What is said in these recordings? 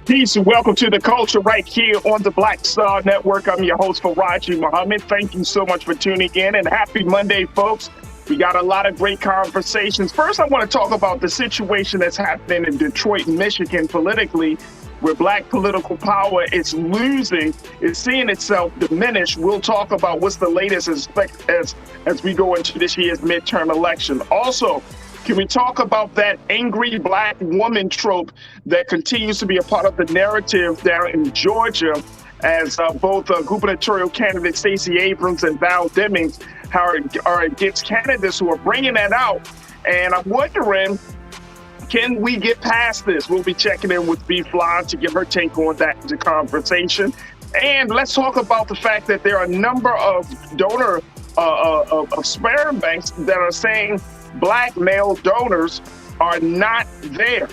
Peace and welcome to the culture right here on the Black Star Network. I'm your host, Farajii Muhammad. Thank you so much for tuning in, and happy Monday, folks. We got a lot of great conversations. First, I want to talk about the situation that's happening in Detroit, Michigan, politically, where Black political power is losing, is seeing itself diminish. We'll talk about what's the latest as we go into this year's midterm election. Also, can we talk about that angry Black woman trope that continues to be a part of the narrative down in Georgia as both gubernatorial candidate Stacey Abrams and Val Demings are against candidates who are bringing that out? And I'm wondering, can we get past this? We'll be checking in with B. Fly to get her take on that conversation. And let's talk about the fact that there are a number of donor of sperm banks that are saying Black male donors are not there.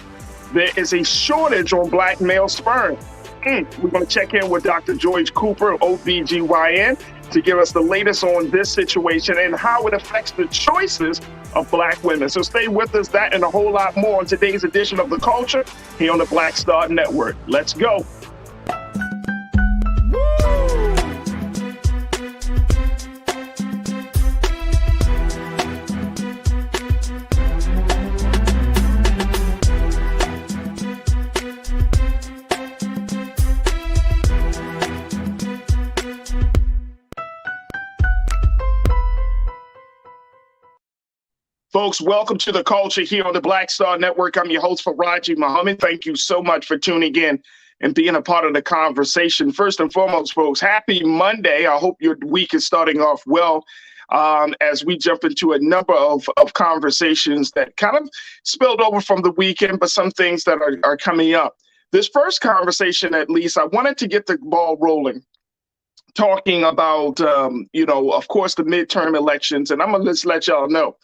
There is a shortage on Black male sperm. We're going to check in with Dr. George Cooper, OBGYN, to give us the latest on this situation and how it affects the choices of Black women. So stay with us, that and a whole lot more on today's edition of The Culture here on the Black Star Network. Let's go. Folks, welcome to the culture here on the Black Star Network. I'm your host, Farajii Muhammad. Thank you so much for tuning in and being a part of the conversation. First and foremost, folks, happy Monday. I hope your week is starting off well as we jump into a number of conversations that kind of spilled over from the weekend, but some things that are coming up. This first conversation, at least, I wanted to get the ball rolling, talking about, of course, the midterm elections. And I'm going to just let y'all know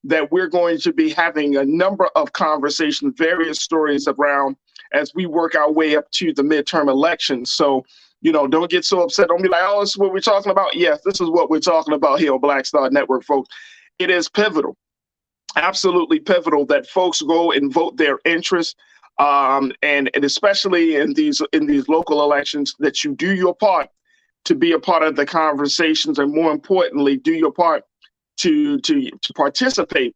that we're going to be having a number of conversations, various stories around as we work our way up to the midterm elections. So, don't get so upset. Don't be like, oh, this is what we're talking about. Yes, this is what we're talking about here on Black Star Network, folks. It is pivotal, absolutely pivotal that folks go and vote their interest, and especially in these local elections, that you do your part to be a part of the conversations, and more importantly, do your part to participate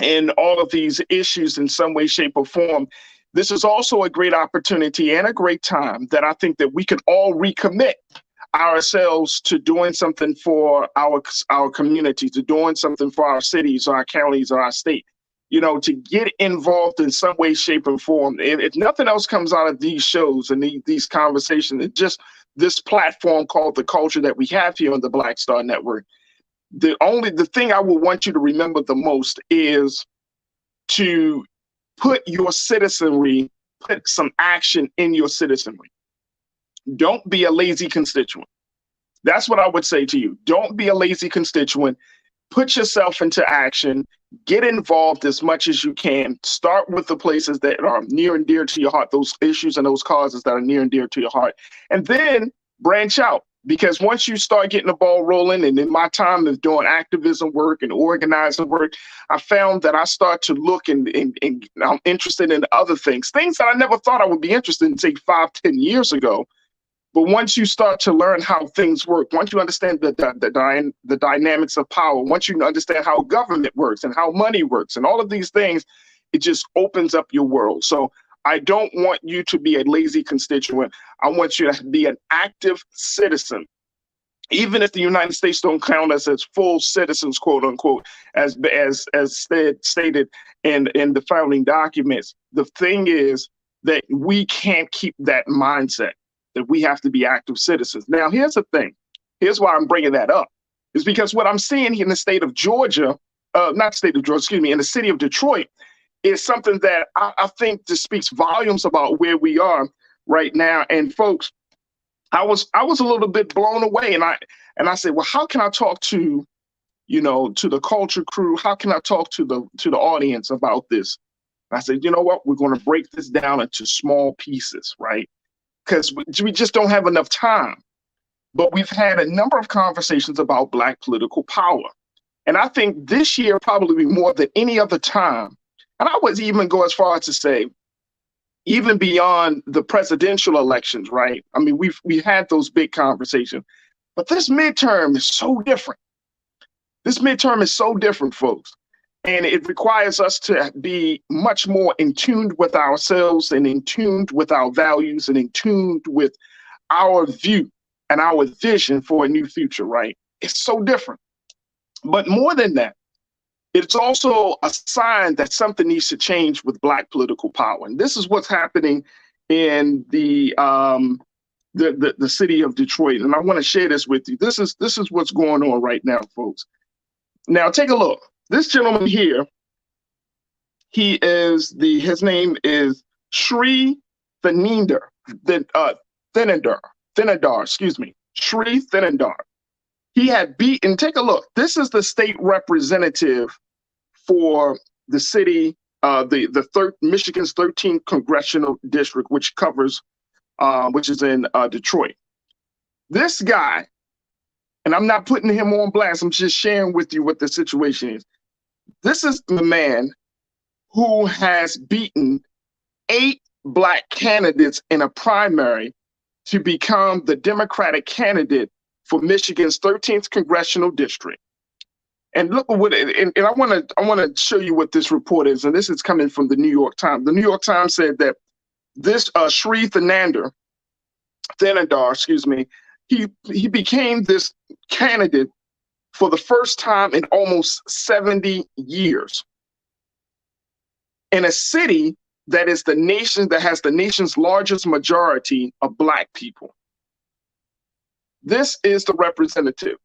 in all of these issues in some way, shape, or form. This is also a great opportunity and a great time that I think that we can all recommit ourselves to doing something for our community, to doing something for our cities, or our counties, or our state, to get involved in some way, shape, or form. If nothing else comes out of these shows and these conversations, it's just this platform called The Culture that we have here on the Black Star Network. The thing I would want you to remember the most is to put some action in your citizenry. Don't be a lazy constituent. That's what I would say to you. Don't be a lazy constituent. Put yourself into action. Get involved as much as you can. Start with the places that are near and dear to your heart, those issues and those causes that are near and dear to your heart. And then branch out. Because once you start getting the ball rolling, and in my time of doing activism work and organizing work, I found that I start to look and I'm interested in other things that I never thought I would be interested in, say, 5-10 years ago. But once you start to learn how things work, once you understand the dynamics of power, once you understand how government works and how money works and all of these things, it just opens up your world. So I don't want you to be a lazy constituent. I want you to be an active citizen. Even if the United States don't count us as full citizens, quote unquote, as stated in the founding documents, the thing is that we can't keep that mindset that we have to be active citizens. Now, here's the thing. Here's why I'm bringing that up. Is because what I'm seeing in the state of Georgia, in the city of Detroit, is something that I think just speaks volumes about where we are right now. And folks, I was a little bit blown away, and I said, well, how can I talk to the culture crew? How can I talk to the audience about this? And I said, you know what? We're going to break this down into small pieces, right? Because we just don't have enough time. But we've had a number of conversations about Black political power, and I think this year probably more than any other time. And I would even go as far as to say, even beyond the presidential elections, right? I mean, we had those big conversations, but this midterm is so different. This midterm is so different, folks. And it requires us to be much more in tune with ourselves and in tune with our values and in tune with our view and our vision for a new future, right? It's so different. But more than that, it's also a sign that something needs to change with Black political power. And this is what's happening in the city of Detroit. And I want to share this with you. This is what's going on right now, folks. Now, take a look. This gentleman here, his name is Sri Thinendar, excuse me, Sri Thinendar. He had beaten, take a look. This is the state representative for the city, Michigan's 13th congressional district, which covers, which is in Detroit. This guy, and I'm not putting him on blast, I'm just sharing with you what the situation is. This is the man who has beaten 8 Black candidates in a primary to become the Democratic candidate for Michigan's 13th congressional district. And look what and I want to show you what this report is. And this is coming from the New York Times. The New York Times said that this Sri Thinendar, excuse me, he became this candidate for the first time in almost 70 years in a city that has the nation's largest majority of Black people. This is the representative.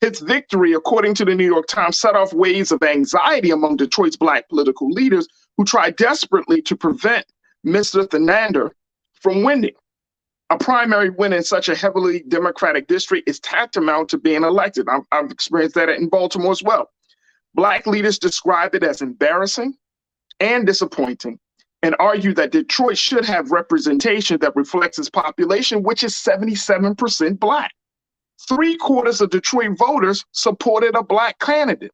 His victory, according to the New York Times, set off waves of anxiety among Detroit's Black political leaders who tried desperately to prevent Mr. Thinendar from winning. A primary win in such a heavily Democratic district is tantamount to being elected. I've experienced that in Baltimore as well. Black leaders described it as embarrassing and disappointing and argue that Detroit should have representation that reflects its population, which is 77% Black. 3/4 of Detroit voters supported a Black candidate.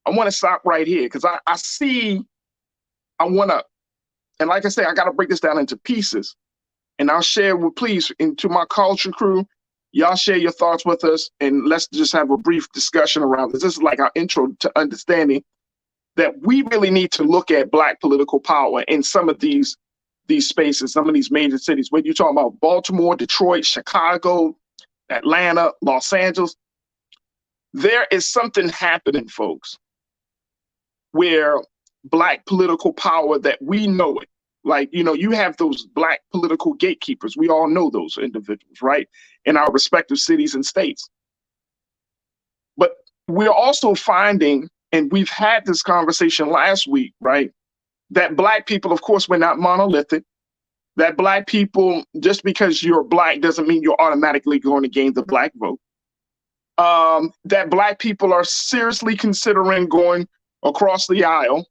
I want to stop right here because I want to, and like I say, I got to break this down into pieces. And I'll share please, into my culture crew, y'all share your thoughts with us, and let's just have a brief discussion around this. This is like our intro to understanding that we really need to look at Black political power in some of these spaces, some of these major cities. When you're talking about Baltimore, Detroit, Chicago, Atlanta, Los Angeles, there is something happening, folks, where Black political power that we know it. Like, you have those Black political gatekeepers. We all know those individuals, right? In our respective cities and states. But we're also finding, and we've had this conversation last week, right? That Black people, of course, we're not monolithic. That Black people, just because you're Black doesn't mean you're automatically going to gain the Black vote. That Black people are seriously considering going across the aisle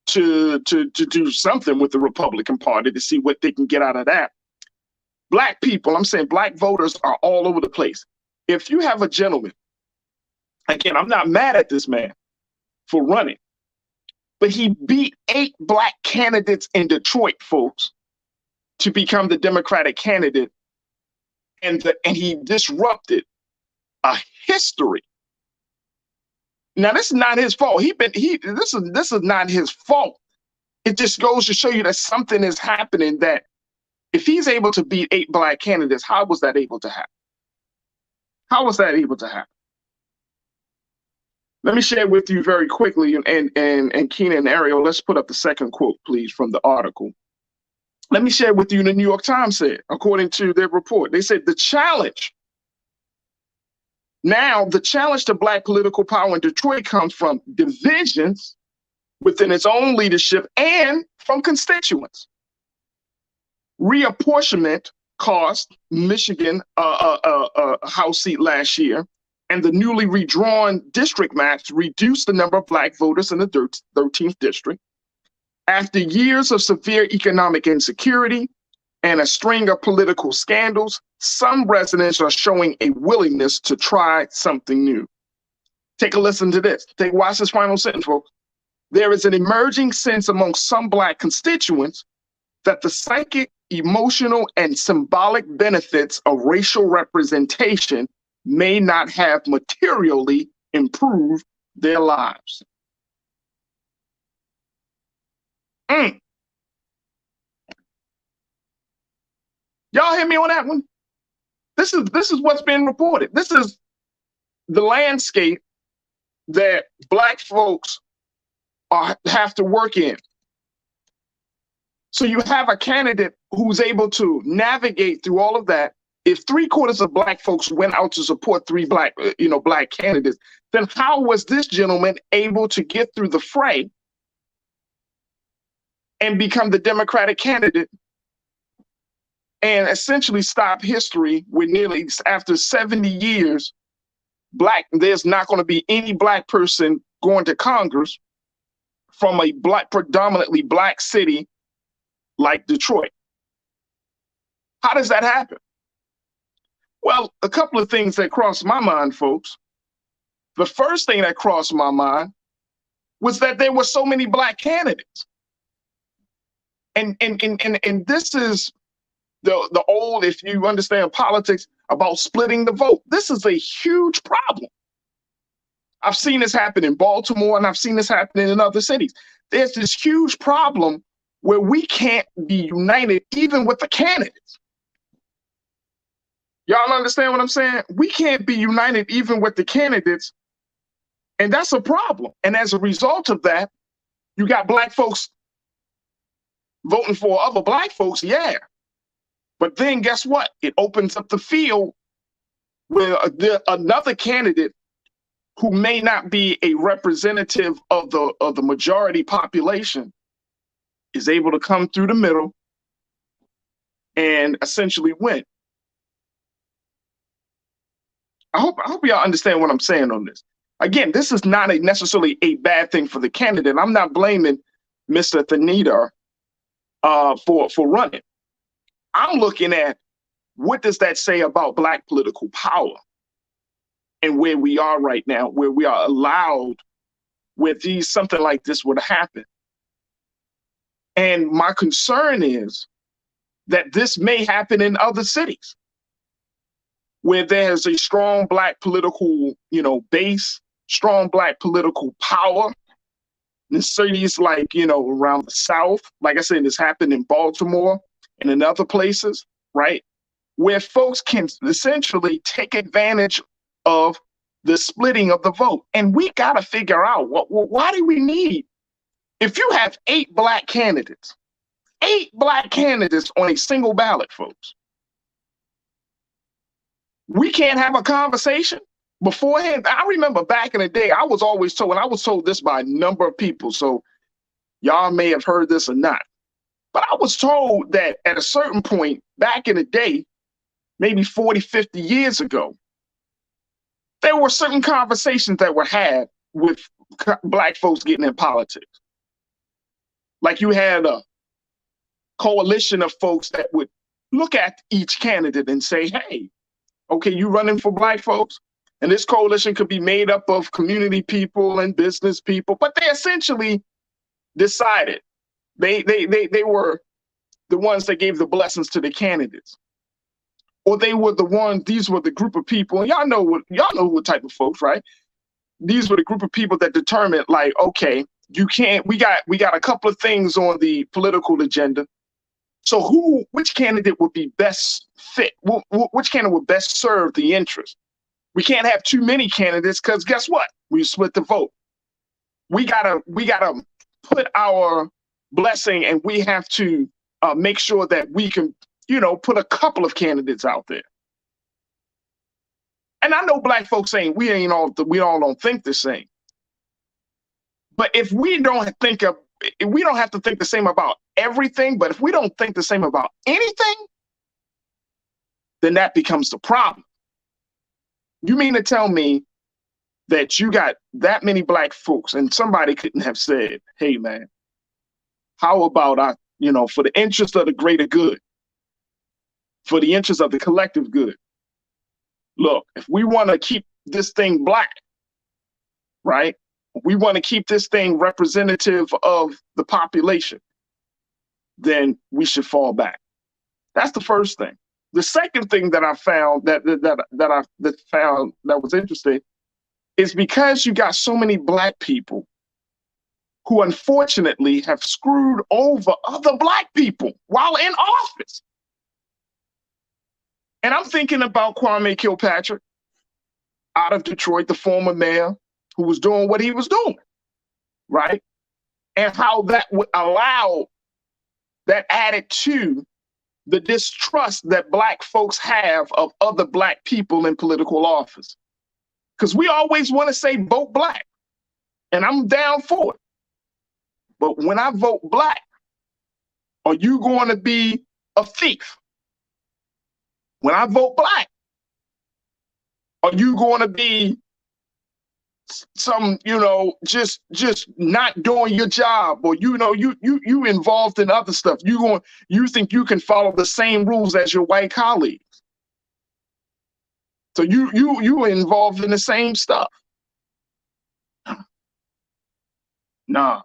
to do something with the Republican Party to see what they can get out of that. Black people, I'm saying Black voters are all over the place. If you have a gentleman, again, I'm not mad at this man for running, but he beat 8 Black candidates in Detroit, folks, to become the Democratic candidate, and he disrupted a history. Now, this is not his fault. This is not his fault. It just goes to show you that something is happening, that if he's able to beat 8 Black candidates, how was that able to happen? How was that able to happen? Let me share with you very quickly, and Keenan and Ariel, let's put up the second quote, please, from the article. Let me share with you, the New York Times said, according to their report, they said the challenge to Black political power in Detroit comes from divisions within its own leadership and from constituents. Reapportionment cost Michigan a House seat last year, and the newly redrawn district maps reduced the number of Black voters in the 13th district. After years of severe economic insecurity and a string of political scandals, some residents are showing a willingness to try something new. Take a listen to this. Watch this final sentence, folks. there is an emerging sense among some Black constituents that the psychic, emotional, and symbolic benefits of racial representation may not have materially improved their lives. Mm. Y'all hear me on that one? This is what's been reported. This is the landscape that Black folks have to work in. So you have a candidate who's able to navigate through all of that. If 3/4 of Black folks went out to support three Black candidates, then how was this gentleman able to get through the fray and become the Democratic candidate and essentially stop history with nearly, after 70 years, there's not going to be any Black person going to Congress from a predominantly Black city like Detroit? How does that happen? Well, a couple of things that crossed my mind, folks. The first thing that crossed my mind was that there were so many Black candidates. And this is the old, if you understand politics, about splitting the vote. This is a huge problem. I've seen this happen in Baltimore, and I've seen this happen in other cities. There's this huge problem where we can't be united even with the candidates. Y'all understand what I'm saying? We can't be united even with the candidates, and that's a problem. And as a result of that, you got Black folks voting for other Black folks, yeah. But then guess what? It opens up the field where another candidate who may not be a representative of the majority population is able to come through the middle and essentially win. I hope y'all understand what I'm saying on this. Again, this is not necessarily a bad thing for the candidate. I'm not blaming Mr. Thanida for running. I'm looking at, what does that say about Black political power and where we are right now, where we are allowed, where something like this would happen. And my concern is that this may happen in other cities where there's a strong Black political, base, strong Black political power. In cities like, around the South, like I said, this happened in Baltimore and in other places, right? Where folks can essentially take advantage of the splitting of the vote. And we got to figure out, why do we need, if you have 8 Black candidates on a single ballot, folks, we can't have a conversation beforehand. I remember back in the day, I was always told, and I was told this by a number of people, so y'all may have heard this or not, but I was told that at a certain point back in the day, maybe 40, 50 years ago, there were certain conversations that were had with Black folks getting in politics. Like you had a coalition of folks that would look at each candidate and say, hey, okay, you running for Black folks? And this coalition could be made up of community people and business people, but they essentially decided they were the ones that gave the blessings to the candidates. Or they were these were the group of people, and y'all know what type of folks, right? These were the group of people that determined, like, okay, we got a couple of things on the political agenda. So which candidate would be best fit? Which candidate would best serve the interest? We can't have too many candidates, because guess what? We split the vote. We gotta put our blessing, and we have to make sure that we can, put a couple of candidates out there. And I know Black folks saying we all don't think the same. But if we don't have to think the same about everything, but if we don't think the same about anything, then that becomes the problem. You mean to tell me that you got that many Black folks and somebody couldn't have said, hey man, how about for the interest of the greater good, for the interest of the collective good, look, if we want to keep this thing Black, right, we want to keep this thing representative of the population, then we should fall back. That's the first thing. The second thing that I found that was interesting is because you got so many Black people who unfortunately have screwed over other Black people while in office. And I'm thinking about Kwame Kilpatrick out of Detroit, the former mayor who was doing what he was doing, right? And how that would allow, that added to the distrust that Black folks have of other Black people in political office. Because we always want to say vote Black, and I'm down for it. But when I vote Black, are you going to be a thief? When I vote Black, are you going to be some, just not doing your job, or you involved in other stuff? You think you can follow the same rules as your white colleagues? So you involved in the same stuff? Nah.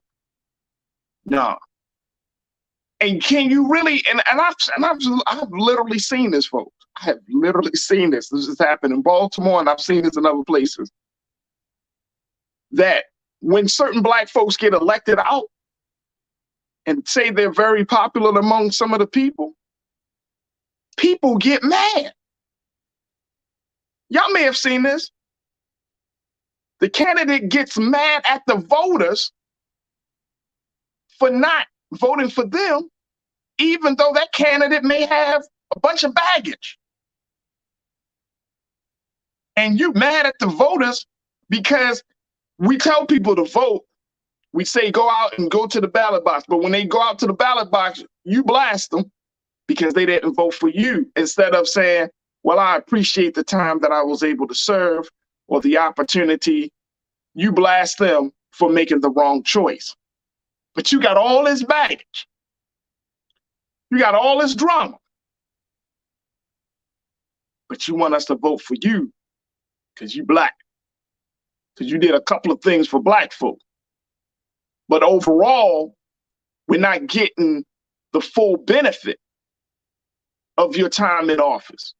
And can you really? And I've literally seen this, folks. I have literally seen this. This has happened in Baltimore, and I've seen this in other places. That when certain Black folks get elected out and say they're very popular among some of the people get mad. Y'all may have seen this. The candidate gets mad at the voters for not voting for them, even though that candidate may have a bunch of baggage. And you mad at the voters because we tell people to vote. We say go out and go to the ballot box. But when they go out to the ballot box, you blast them because they didn't vote for you, instead of saying, well, I appreciate the time that I was able to serve or the opportunity. You blast them for making the wrong choice. But you got all this baggage. You got all this drama. But you want us to vote for you because you Black. Because you did a couple of things for Black folk. But overall, we're not getting the full benefit of your time in office.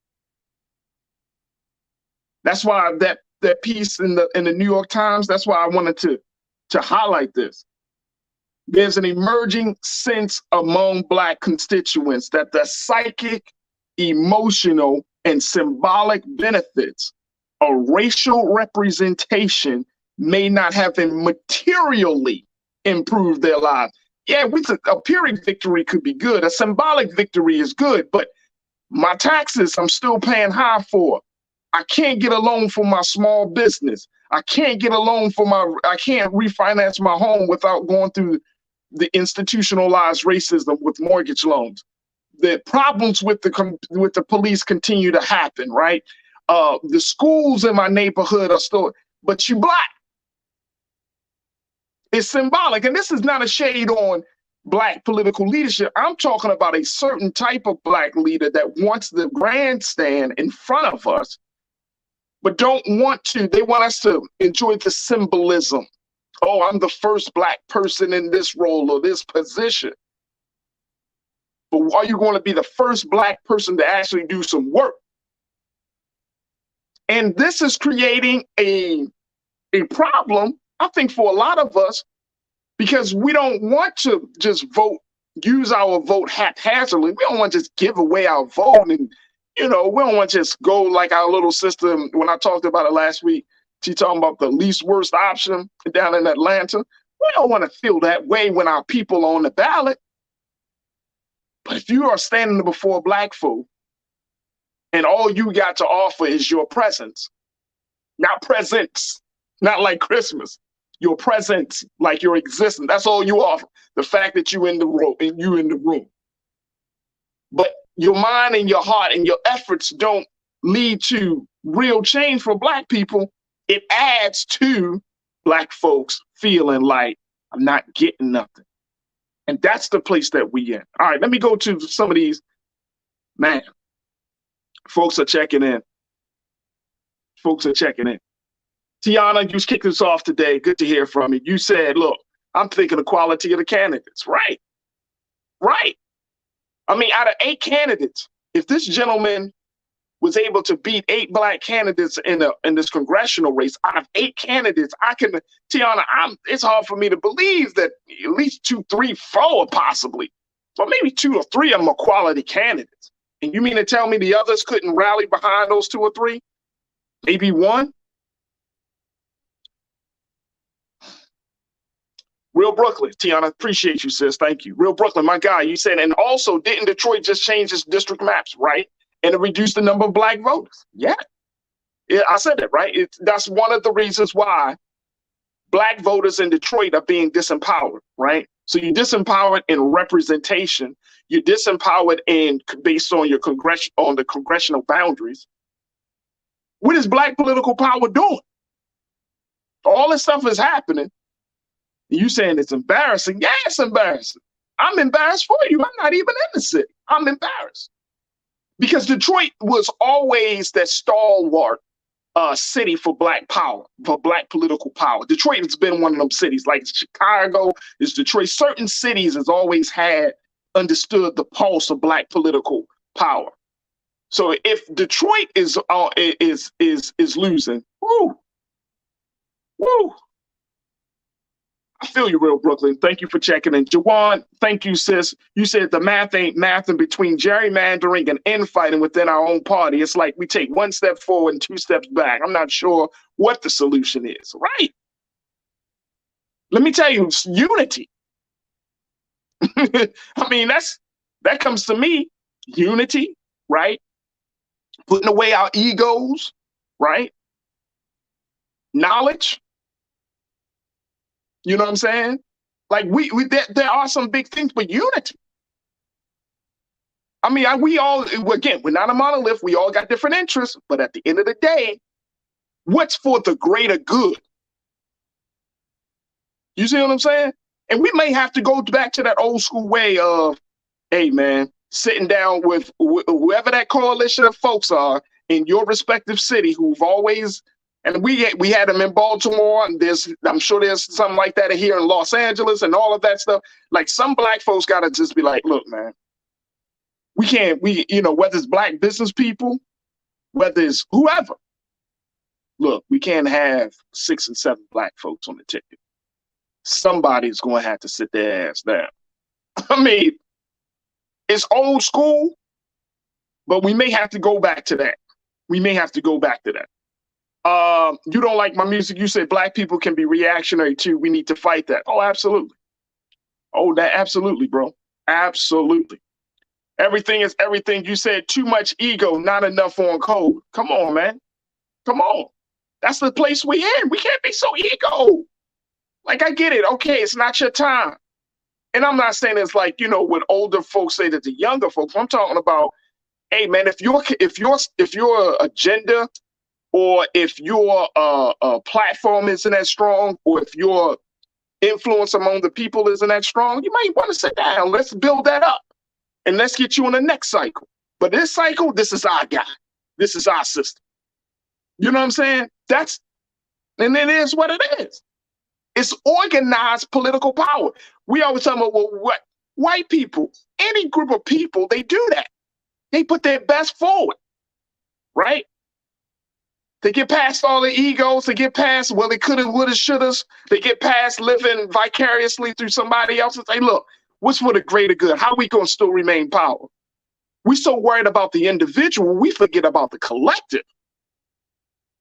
That's why that piece in the New York Times, that's why I wanted to highlight this. There's an emerging sense among Black constituents that the psychic, emotional, and symbolic benefits of racial representation may not have materially improved their lives. Yeah, a Pyrrhic victory could be good. A symbolic victory is good, but my taxes, I'm still paying high for. I can't get a loan for my small business. I can't get a loan I can't refinance my home without going through the institutionalized racism with mortgage loans. The problems with the police continue to happen, right? The schools in my neighborhood are still, but you Black. It's symbolic. And this is not a shade on Black political leadership. I'm talking about a certain type of Black leader that wants the grandstand in front of us, but they want us to enjoy the symbolism. Oh, I'm the first Black person in this role or this position. But are you going to be the first Black person to actually do some work? And this is creating a problem, I think, for a lot of us, because we don't want to just use our vote haphazardly. We don't want to just give away our vote. And, we don't want to just go like our little sister, when I talked about it last week, she talking about the least worst option down in Atlanta. We don't want to feel that way when our people are on the ballot. But if you are standing before Black folk and all you got to offer is your presence, not presents, not like Christmas, your presence, like your existence, that's all you offer. The fact that you in the room. But your mind and your heart and your efforts don't lead to real change for Black people. It adds to Black folks feeling like, I'm not getting nothing. And that's the place that we in. All right, let me go to some of these. Man, folks are checking in. Tiana, you kicked us off today. Good to hear from you. You said, look, I'm thinking the quality of the candidates. Right. Right. I mean, out of 8 candidates, if this gentleman was able to beat 8 black candidates in this congressional race, out of 8 candidates, Tiana, it's hard for me to believe that at least 2, 3, 4 possibly, or maybe 2 or 3 of them are quality candidates. And you mean to tell me the others couldn't rally behind those 2 or 3? Maybe 1? Real Brooklyn, Tiana, appreciate you, sis. Thank you. Real Brooklyn, my guy, you said, and also didn't Detroit just change its district maps, right? And it reduced the number of black voters. Yeah, I said that, right? That's one of the reasons why black voters in Detroit are being disempowered, right? So you're disempowered in representation. You're disempowered based on the congressional boundaries. What is black political power doing? All this stuff is happening. You saying it's embarrassing? Yeah, it's embarrassing. I'm embarrassed for you. I'm not even in the city. I'm embarrassed. Because Detroit was always that stalwart city for black power, for black political power. Detroit has been one of them cities, like Chicago is Detroit. Certain cities has always understood the pulse of black political power. So if Detroit is losing, woo. I feel you, Real Brooklyn. Thank you for checking in. Jawan, thank you, sis. You said the math ain't mathing between gerrymandering and infighting within our own party. It's like we take 1 step forward and 2 steps back. I'm not sure what the solution is. Right. Let me tell you, it's unity. I mean, that comes to me, unity, right? Putting away our egos, right? Knowledge. You know what I'm saying? Like there are some big things, but unity. I mean, we all, again, we're not a monolith. We all got different interests, but at the end of the day, what's for the greater good? You see what I'm saying? And we may have to go back to that old school way of, hey man, sitting down with whoever that coalition of folks are in your respective city who've always. And we had them in Baltimore, and I'm sure there's something like that here in Los Angeles and all of that stuff. Like some black folks gotta just be like, look, man, whether it's black business people, whether it's whoever, look, we can't have 6 and 7 black folks on the ticket. Somebody's going to have to sit their ass down. I mean, it's old school, but we may have to go back to that. You don't like my music. You said black people can be reactionary too. We need to fight that. Oh, absolutely. Oh, that absolutely, bro. Absolutely. Everything is everything. You said too much ego, not enough on code. Come on, man. Come on. That's the place we in. We can't be so ego. Like, I get it. Okay, it's not your time. And I'm not saying it's like, what older folks say to the younger folks. I'm talking about, hey, man, if your agenda or if your platform isn't as strong, or if your influence among the people isn't that strong, you might want to sit down. Let's build that up. And let's get you in the next cycle. But this cycle, this is our guy. This is our system. You know what I'm saying? And it is what it is. It's organized political power. We always talk about, well, what white people, any group of people, they do that. They put their best forward, right? They get past all the egos. They get past, well, they coulda, woulda, shouldas. They get past living vicariously through somebody else and say, look, what's for the greater good? How are we going to still remain power? We're so worried about the individual, we forget about the collective.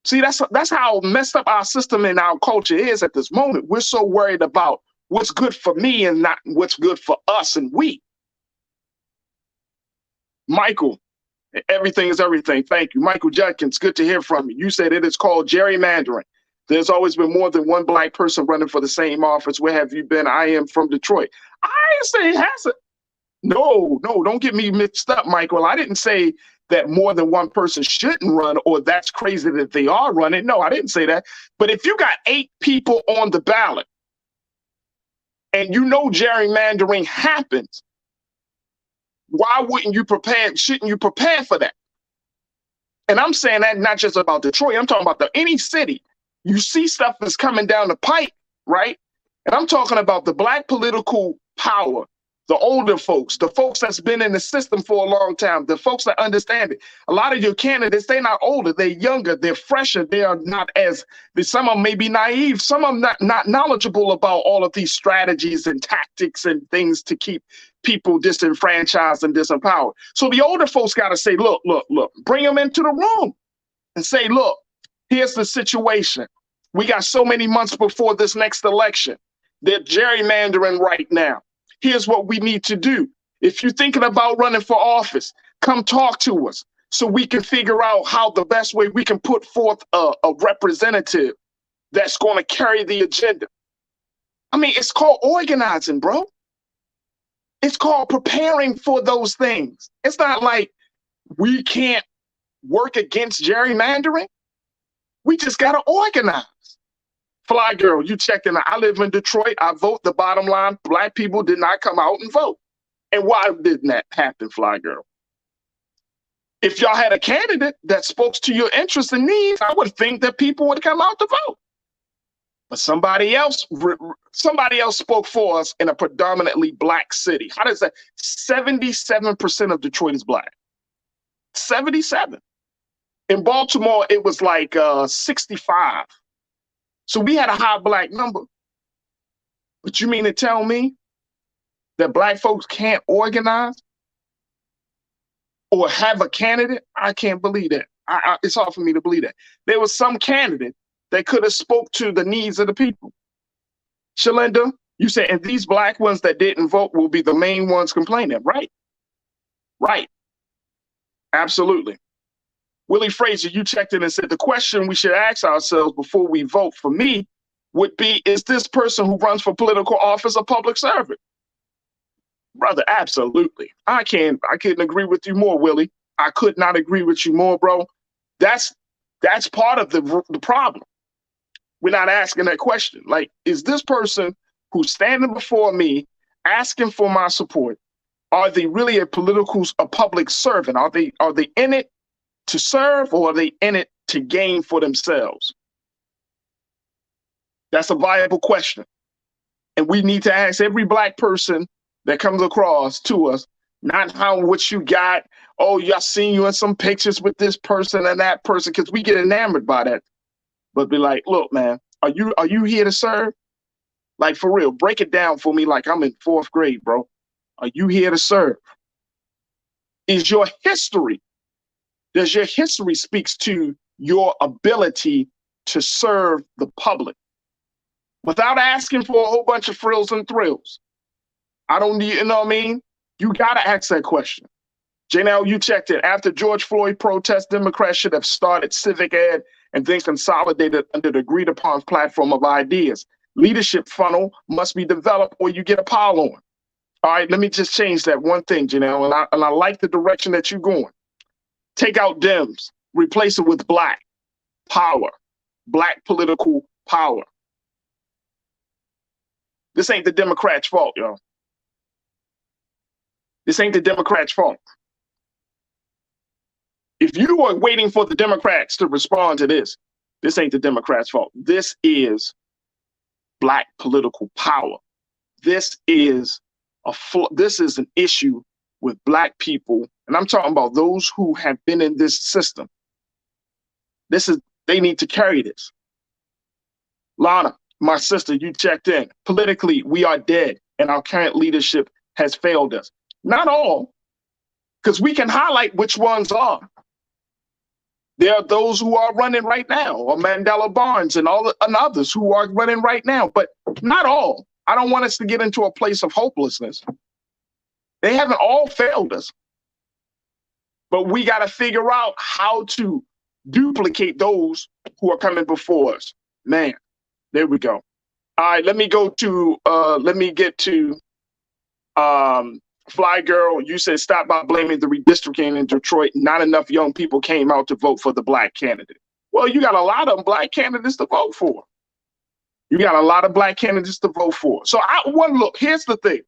See, that's how messed up our system and our culture is at this moment. We're so worried about what's good for me and not what's good for us and we. Michael, everything is everything. Thank you. Michael Judkins, good to hear from you. You said it is called gerrymandering. There's always been more than one black person running for the same office. Where have you been? I am from Detroit. I didn't say it hasn't. No, don't get me mixed up, Michael. I didn't say that more than one person shouldn't run, or that's crazy that they are running. No, I didn't say that. But if you got 8 people on the ballot and gerrymandering happens, why shouldn't you prepare for that? And I'm saying that not just about Detroit. I'm talking about any city. You see stuff that's coming down the pipe, right? And I'm talking about the black political power, the older folks, the folks that's been in the system for a long time, the folks that understand it. A lot of your candidates, they're not older, they're younger, they're fresher, they are not as, some of them may be naive, some of them not knowledgeable about all of these strategies and tactics and things to keep people disenfranchised and disempowered. So the older folks got to say, look, bring them into the room and say, look, here's the situation. We got so many months before this next election. They're gerrymandering right now. Here's what we need to do. If you're thinking about running for office, come talk to us so we can figure out how the best way we can put forth a representative that's going to carry the agenda. I mean, it's called organizing, bro. It's called preparing for those things. It's not like we can't work against gerrymandering. We just got to organize. Fly girl, you checked in. I live in Detroit. I vote. The bottom line, black people did not come out and vote. And why didn't that happen, Fly girl? If y'all had a candidate that spoke to your interests and needs, I would think that people would come out to vote. But somebody else spoke for us in a predominantly black city. How does that? 77% of Detroit is black. 77. In Baltimore, it was like 65. So we had a high black number. But you mean to tell me that black folks can't organize or have a candidate? I can't believe that. It's hard for me to believe that. There was some candidate that could have spoke to the needs of the people. Shalinda, you said, and these black ones that didn't vote will be the main ones complaining, right? Right. Absolutely. Willie Frazier, you checked in and said, the question we should ask ourselves before we vote for me would be, is this person who runs for political office a public servant? Brother, absolutely. I couldn't agree with you more, Willie. I could not agree with you more, bro. That's part of the problem. We're not asking that question. Like, is this person who's standing before me asking for my support, are they really a public servant? Are they in it to serve, or are they in it to gain for themselves? That's a viable question. And we need to ask every black person that comes across to us, not what you got. Oh, y'all seen you in some pictures with this person and that person, because we get enamored by that. But be like, look, man, are you here to serve? Like, for real, break it down for me like I'm in 4th grade, bro. Are you here to serve? Does your history speaks to your ability to serve the public without asking for a whole bunch of frills and thrills? I don't need, you know what I mean? You got to ask that question. Janelle, you checked it. After George Floyd protests, Democrats should have started civic ed and then consolidated under the agreed upon platform of ideas. Leadership funnel must be developed or you get a pile on. All right, let me just change that one thing, Janelle, and I like the direction that you're going. Take out Dems, replace it with black power, black political power. This ain't the Democrats' fault, y'all. This ain't the Democrats' fault. If you are waiting for the Democrats to respond to this ain't the Democrats' fault. This is black political power. This is an issue with black people, and I'm talking about those who have been in this system. They need to carry this. Lana, my sister, you checked in. Politically, we are dead, and our current leadership has failed us. Not all, because we can highlight which ones are. There are those who are running right now, or Mandela Barnes and others who are running right now, but not all. I don't want us to get into a place of hopelessness. They haven't all failed us, but we got to figure out how to duplicate those who are coming before us. Man, there we go. All right, let me get to Fly Girl. You said stop by blaming the redistricting in Detroit. Not enough young people came out to vote for the black candidate. Well, you got a lot of black candidates to vote for. So look, here's the thing.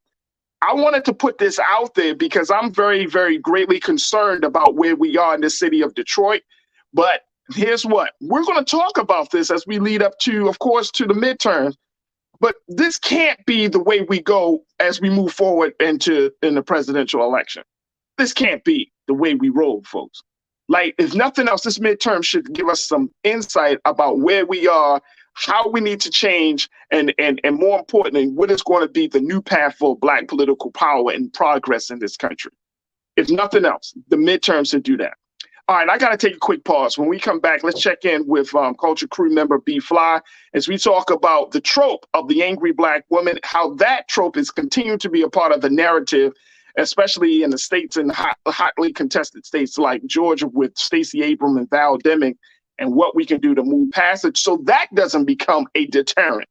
I wanted to put this out there because I'm very, very greatly concerned about where we are in the city of Detroit. But here's what we're going to talk about this as we lead up to, of course, to the midterms. But this can't be the way we go as we move forward in the presidential election. This can't be the way we roll, folks. Like, if nothing else, this midterm should give us some insight about where we are, how we need to change, and more importantly, what is going to be the new path for Black political power and progress in this country. If nothing else, the midterm should do that. All right, I got to take a quick pause. When we come back, let's check in with Culture Crew member B Fly as we talk about the trope of the angry Black woman, how that trope is continuing to be a part of the narrative, especially in the states and hotly contested states like Georgia with Stacey Abrams and Val Deming, and what we can do to move past it so that doesn't become a deterrent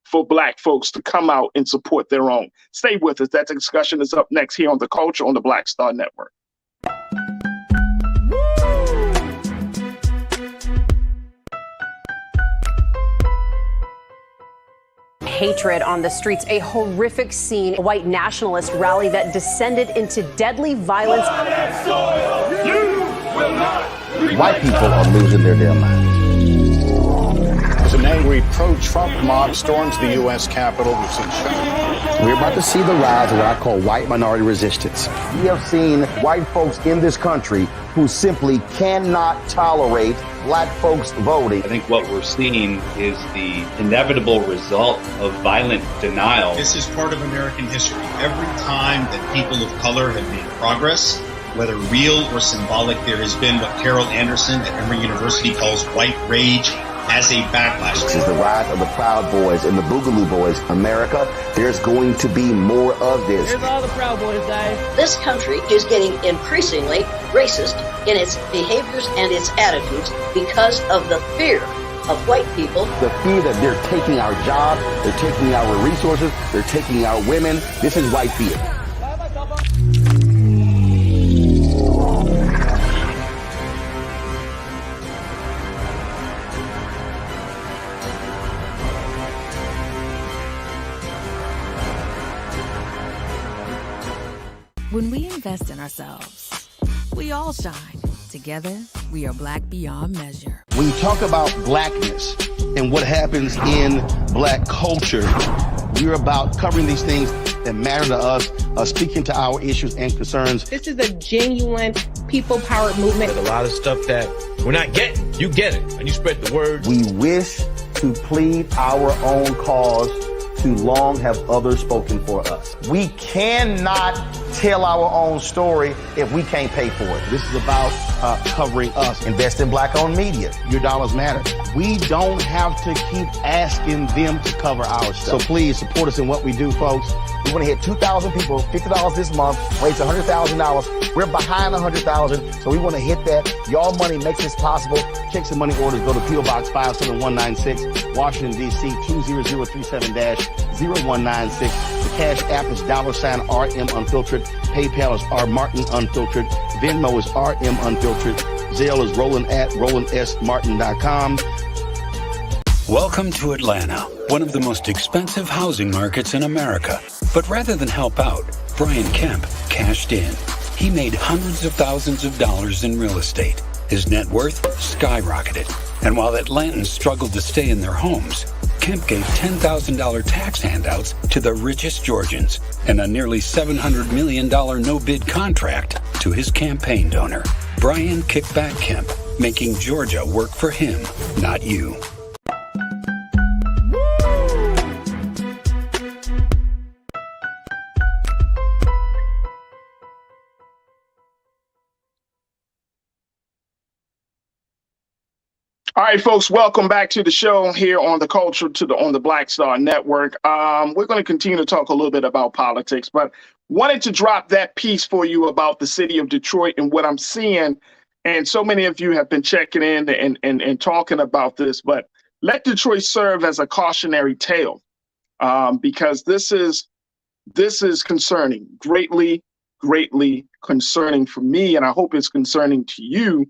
for Black folks to come out and support their own. Stay with us. That discussion is up next here on The Culture on the Black Star Network. Hatred on the streets, a horrific scene, a white nationalist rally that descended into deadly violence. White people are losing their damn minds. As an angry pro-Trump mob storms the U.S. Capitol, we've seen shootings. We're about to see the rise of what I call white minority resistance. We have seen white folks in this country who simply cannot tolerate Black folks voting. I think what we're seeing is the inevitable result of violent denial. This is part of American history. Every time that people of color have made progress, whether real or symbolic, there has been what Carol Anderson at Emory University calls white rage as a backlash. This is the rise of the Proud Boys and the Boogaloo Boys. America, there's going to be more of this. Here's all the Proud Boys, guys. This country is getting increasingly racist in its behaviors and its attitudes because of the fear of white people. The fear that they're taking our jobs, they're taking our resources, they're taking our women. This is white fear. When we invest in ourselves, we all shine. Together, we are Black beyond measure. When you talk about Blackness and what happens in Black culture, we're about covering these things that matter to us, speaking to our issues and concerns. This is a genuine people-powered movement. There's a lot of stuff that we're not getting. You get it, and you spread the word. We wish to plead our own cause. Too long have others spoken for us. We cannot tell our own story if we can't pay for it. This is about covering us. Invest in Black-owned media. Your dollars matter. We don't have to keep asking them to cover our stuff. So please support us in what we do, folks. We want to hit 2,000 people, $50 this month, raise $100,000. We're behind 100,000, so we want to hit that. Y'all money makes this possible. Checks and money orders go to P.O. Box 57196, Washington, D.C. 20037-0196. The Cash App is $RM Unfiltered. PayPal is R Martin Unfiltered. Venmo is RM Unfiltered. Zelle is Roland at RolandSMartin.com. Welcome to Atlanta, one of the most expensive housing markets in America. But rather than help out, Brian Kemp cashed in. He made hundreds of thousands of dollars in real estate. His net worth skyrocketed. And while Atlantans struggled to stay in their homes, Kemp gave $10,000 tax handouts to the richest Georgians and a nearly $700 million no-bid contract to his campaign donor. Brian Kickback Kemp, making Georgia work for him, not you. All right, folks, welcome back to the show here on the Culture on the Black Star Network. We're going to continue to talk a little bit about politics, but wanted to drop that piece for you about the city of Detroit and what I'm seeing. And so many of you have been checking in and talking about this, but let Detroit serve as a cautionary tale, because this is concerning, greatly concerning for me, and I hope it's concerning to you.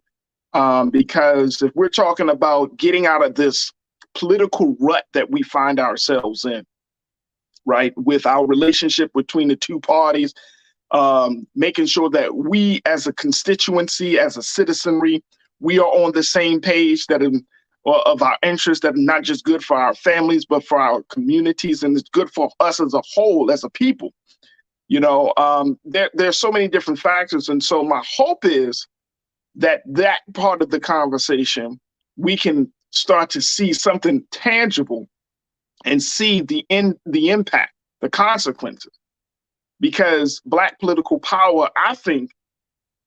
Because if we're talking about getting out of this political rut that we find ourselves in, right, with our relationship between the two parties, making sure that we as a constituency, as a citizenry, we are on the same page of our interests that are not just good for our families, but for our communities, and it's good for us as a whole, as a people. There's so many different factors. And so my hope is that part of the conversation, we can start to see something tangible and see the impact, the consequences. Because Black political power, I think,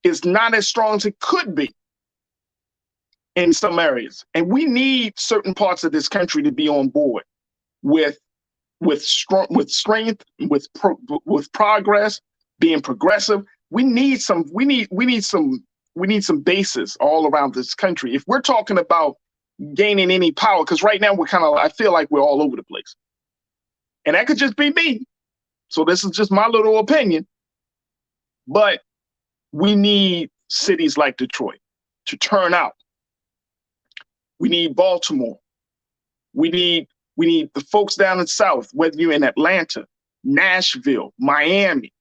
is not as strong as it could be in some areas. And we need certain parts of this country to be on board with strength, with progress, being progressive. We need some bases all around this country. If we're talking about gaining any power, because right now I feel like we're all over the place. And that could just be me. So this is just my little opinion. But we need cities like Detroit to turn out. We need Baltimore. We need the folks down in the South, whether you're in Atlanta, Nashville, Miami.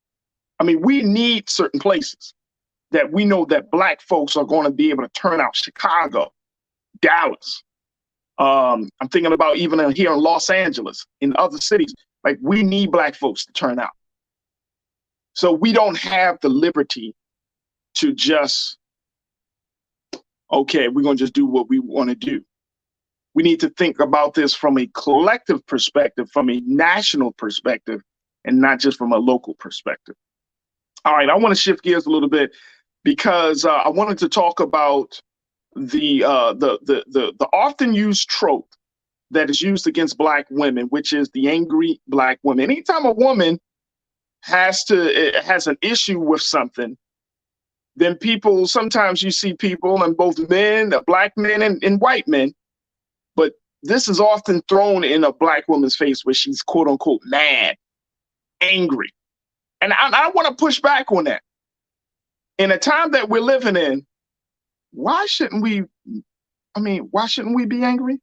I mean, we need certain places that we know that Black folks are going to be able to turn out. Chicago, Dallas. I'm thinking about even here in Los Angeles, in other cities. Like, we need Black folks to turn out. So we don't have the liberty to just, okay, we're going to just do what we want to do. We need to think about this from a collective perspective, from a national perspective, and not just from a local perspective. All right, I want to shift gears a little bit because I wanted to talk about the often used trope that is used against Black women, which is the angry Black woman. Anytime a woman has an issue with something, then sometimes you see people, and both men, Black men and white men, but this is often thrown in a Black woman's face where she's quote unquote mad, angry. And I want to push back on that. In a time that we're living in, why shouldn't we be angry?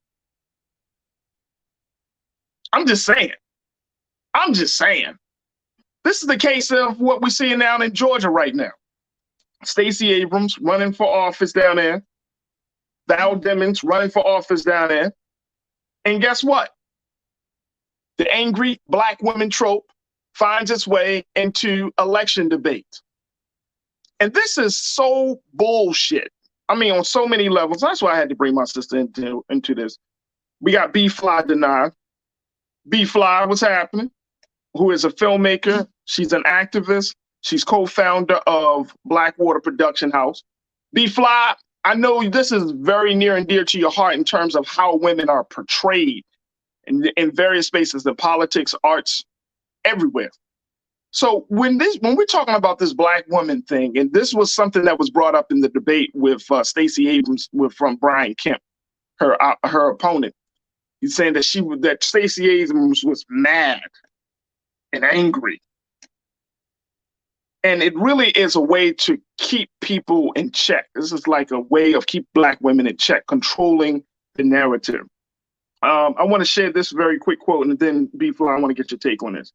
I'm just saying. This is the case of what we're seeing down in Georgia right now. Stacey Abrams running for office down there. Val Demings running for office down there. And guess what? The angry Black women trope finds its way into election debate. And this is so bullshit. I mean, on so many levels. That's why I had to bring my sister into this. We got B-Fly denied. B-Fly, what's happening? Who is a filmmaker. She's an activist. She's co-founder of Blackwater Production House. B-Fly, I know this is very near and dear to your heart in terms of how women are portrayed in various spaces, in politics, arts, everywhere. So when we're talking about this Black woman thing, and this was something that was brought up in the debate with Stacey Abrams from Brian Kemp, her opponent. He's saying that Stacey Abrams was mad and angry. And it really is a way to keep people in check. This is like a way of keep Black women in check, controlling the narrative. I want to share this very quick quote, and then B-Fly, I want to get your take on this.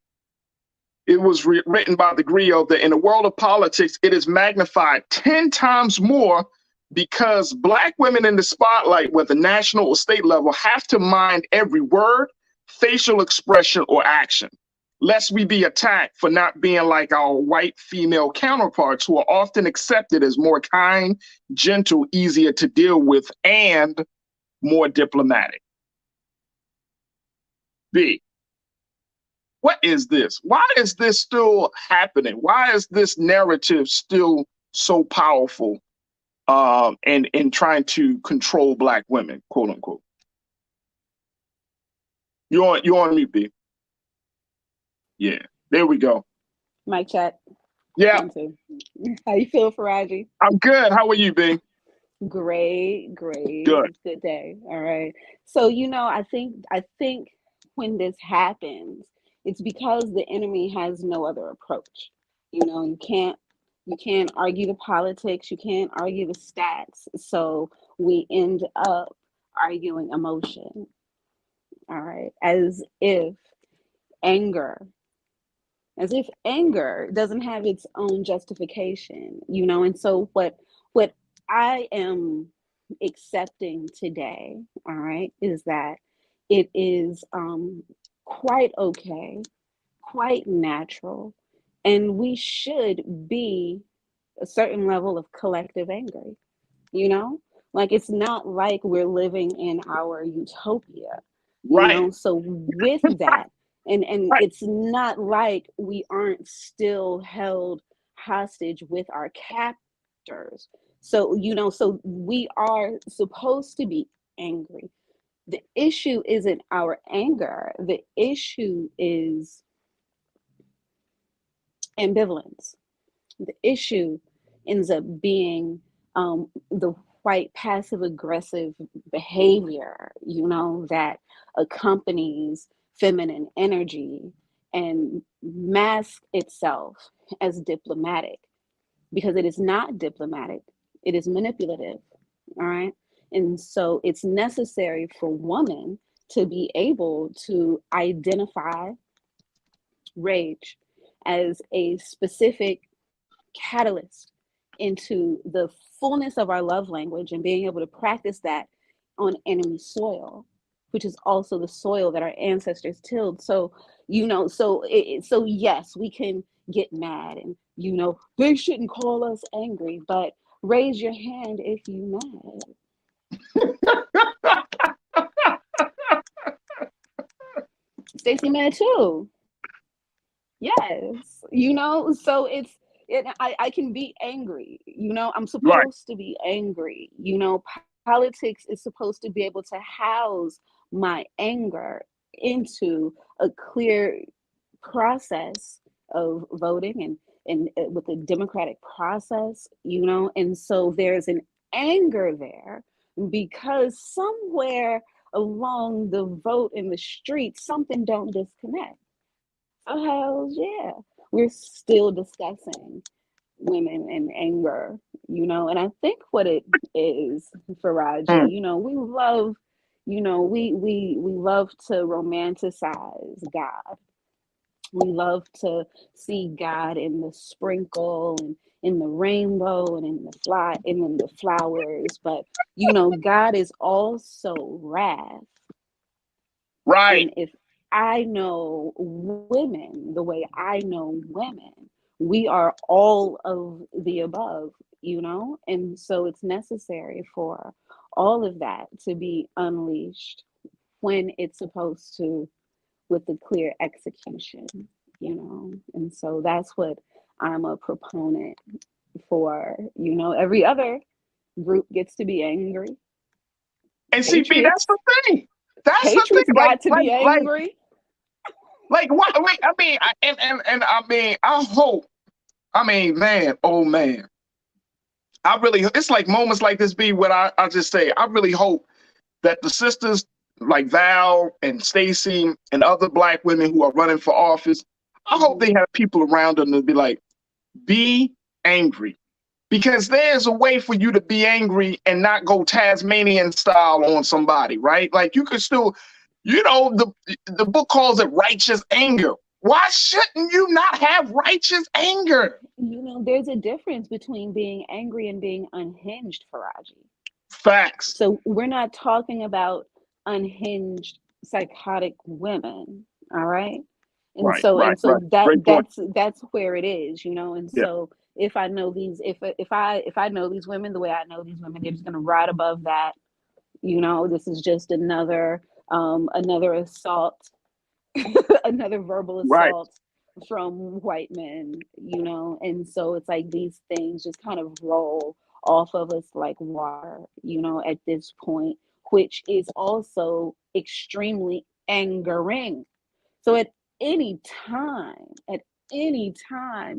It was written by the griot that in the world of politics, it is magnified 10 times more because Black women in the spotlight, whether national or state level, have to mind every word, facial expression, or action, lest we be attacked for not being like our white female counterparts who are often accepted as more kind, gentle, easier to deal with, and more diplomatic. B, what is this? Why is this still happening? Why is this narrative still so powerful in trying to control Black women, quote unquote? You're on mute, B. Yeah, there we go. Mic check. Yeah. How you feel, Farajii? I'm good. How are you, B? Great. Good. Good day. All right. So, I think when this happens, it's because the enemy has no other approach. You can't argue the politics, you can't argue the stats. So we end up arguing emotion. All right. As if anger doesn't have its own justification, and so what I am accepting today, all right, is that it is quite okay, quite natural, and we should be a certain level of collective angry, you know? Like, it's not like we're living in our utopia, you Right. know? So with that, and Right. it's not like we aren't still held hostage with our captors. So, you know, so we are supposed to be angry. The issue isn't our anger. The issue is ambivalence. The issue ends up being the white passive aggressive behavior, you know, that accompanies feminine energy and masks itself as diplomatic, because it is not diplomatic, it is manipulative. All right. And so it's necessary for women to be able to identify rage as a specific catalyst into the fullness of our love language, and being able to practice that on enemy soil, which is also the soil that our ancestors tilled. So, you know, so yes, we can get mad, and, you know, they shouldn't call us angry, but raise your hand if you mad. Stacey mad too. Yes, you know, so I can be angry, you know, I'm Right. supposed to be angry, you know, politics is supposed to be able to house my anger into a clear process of voting, and with a democratic process, you know, and so there's an anger there because somewhere along the vote in the street, something don't disconnect. Oh, hell yeah. We're still discussing women and anger, you know, and I think what it is, Farajii, you know, we love, you know, we love to romanticize God. We love to see God in the sprinkle and in the rainbow and in the flowers, but you know, God is also wrath. Right. And if I know women the way I know women, we are all of the above, you know? And so it's necessary for all of that to be unleashed when it's supposed to, with the clear execution, you know? And so that's what I'm a proponent for, you know? Every other group gets to be angry. And see, B, that's Patriots, the thing. That's the thing. Patriots got to be angry. What? Wait, I mean, and I mean, I hope. I mean, man, oh man, I really. It's like moments like this, B. What I just say, I really hope that the sisters like Val and Stacey and other Black women who are running for office, I hope they have people around them to be like, be angry. Because there's a way for you to be angry and not go Tasmanian style on somebody, right? Like you could still, you know, the book calls it righteous anger. Why shouldn't you not have righteous anger? You know, there's a difference between being angry and being unhinged, Farajii. Facts. So we're not talking about unhinged psychotic women, all right? And Right. so Great point. that's where it is, you know. And Yeah. so if I know these, if I know these women the way I know these women, they're just gonna ride above that. You know, this is just another assault, another verbal Right. assault from white men, you know. And so it's like these things just kind of roll off of us like water, you know, at this point, which is also extremely angering. So at any time,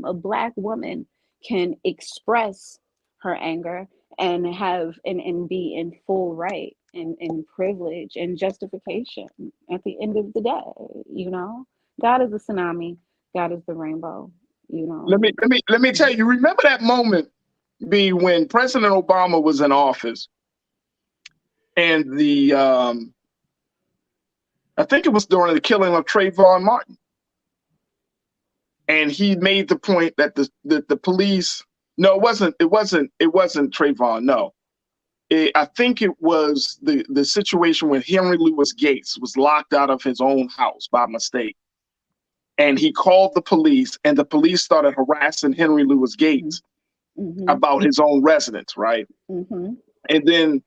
a Black woman can express her anger and and be in full right and privilege and justification at the end of the day, you know. God is the tsunami, God is the rainbow, you know. Let me tell you, remember that moment, B, when President Obama was in office and I think it was during the killing of Trayvon Martin. And he made the point that the police, no, it wasn't Trayvon, no. I think it was the situation when Henry Louis Gates was locked out of his own house by mistake. And he called the police, and the police started harassing Henry Louis Gates about his own residence, right? And then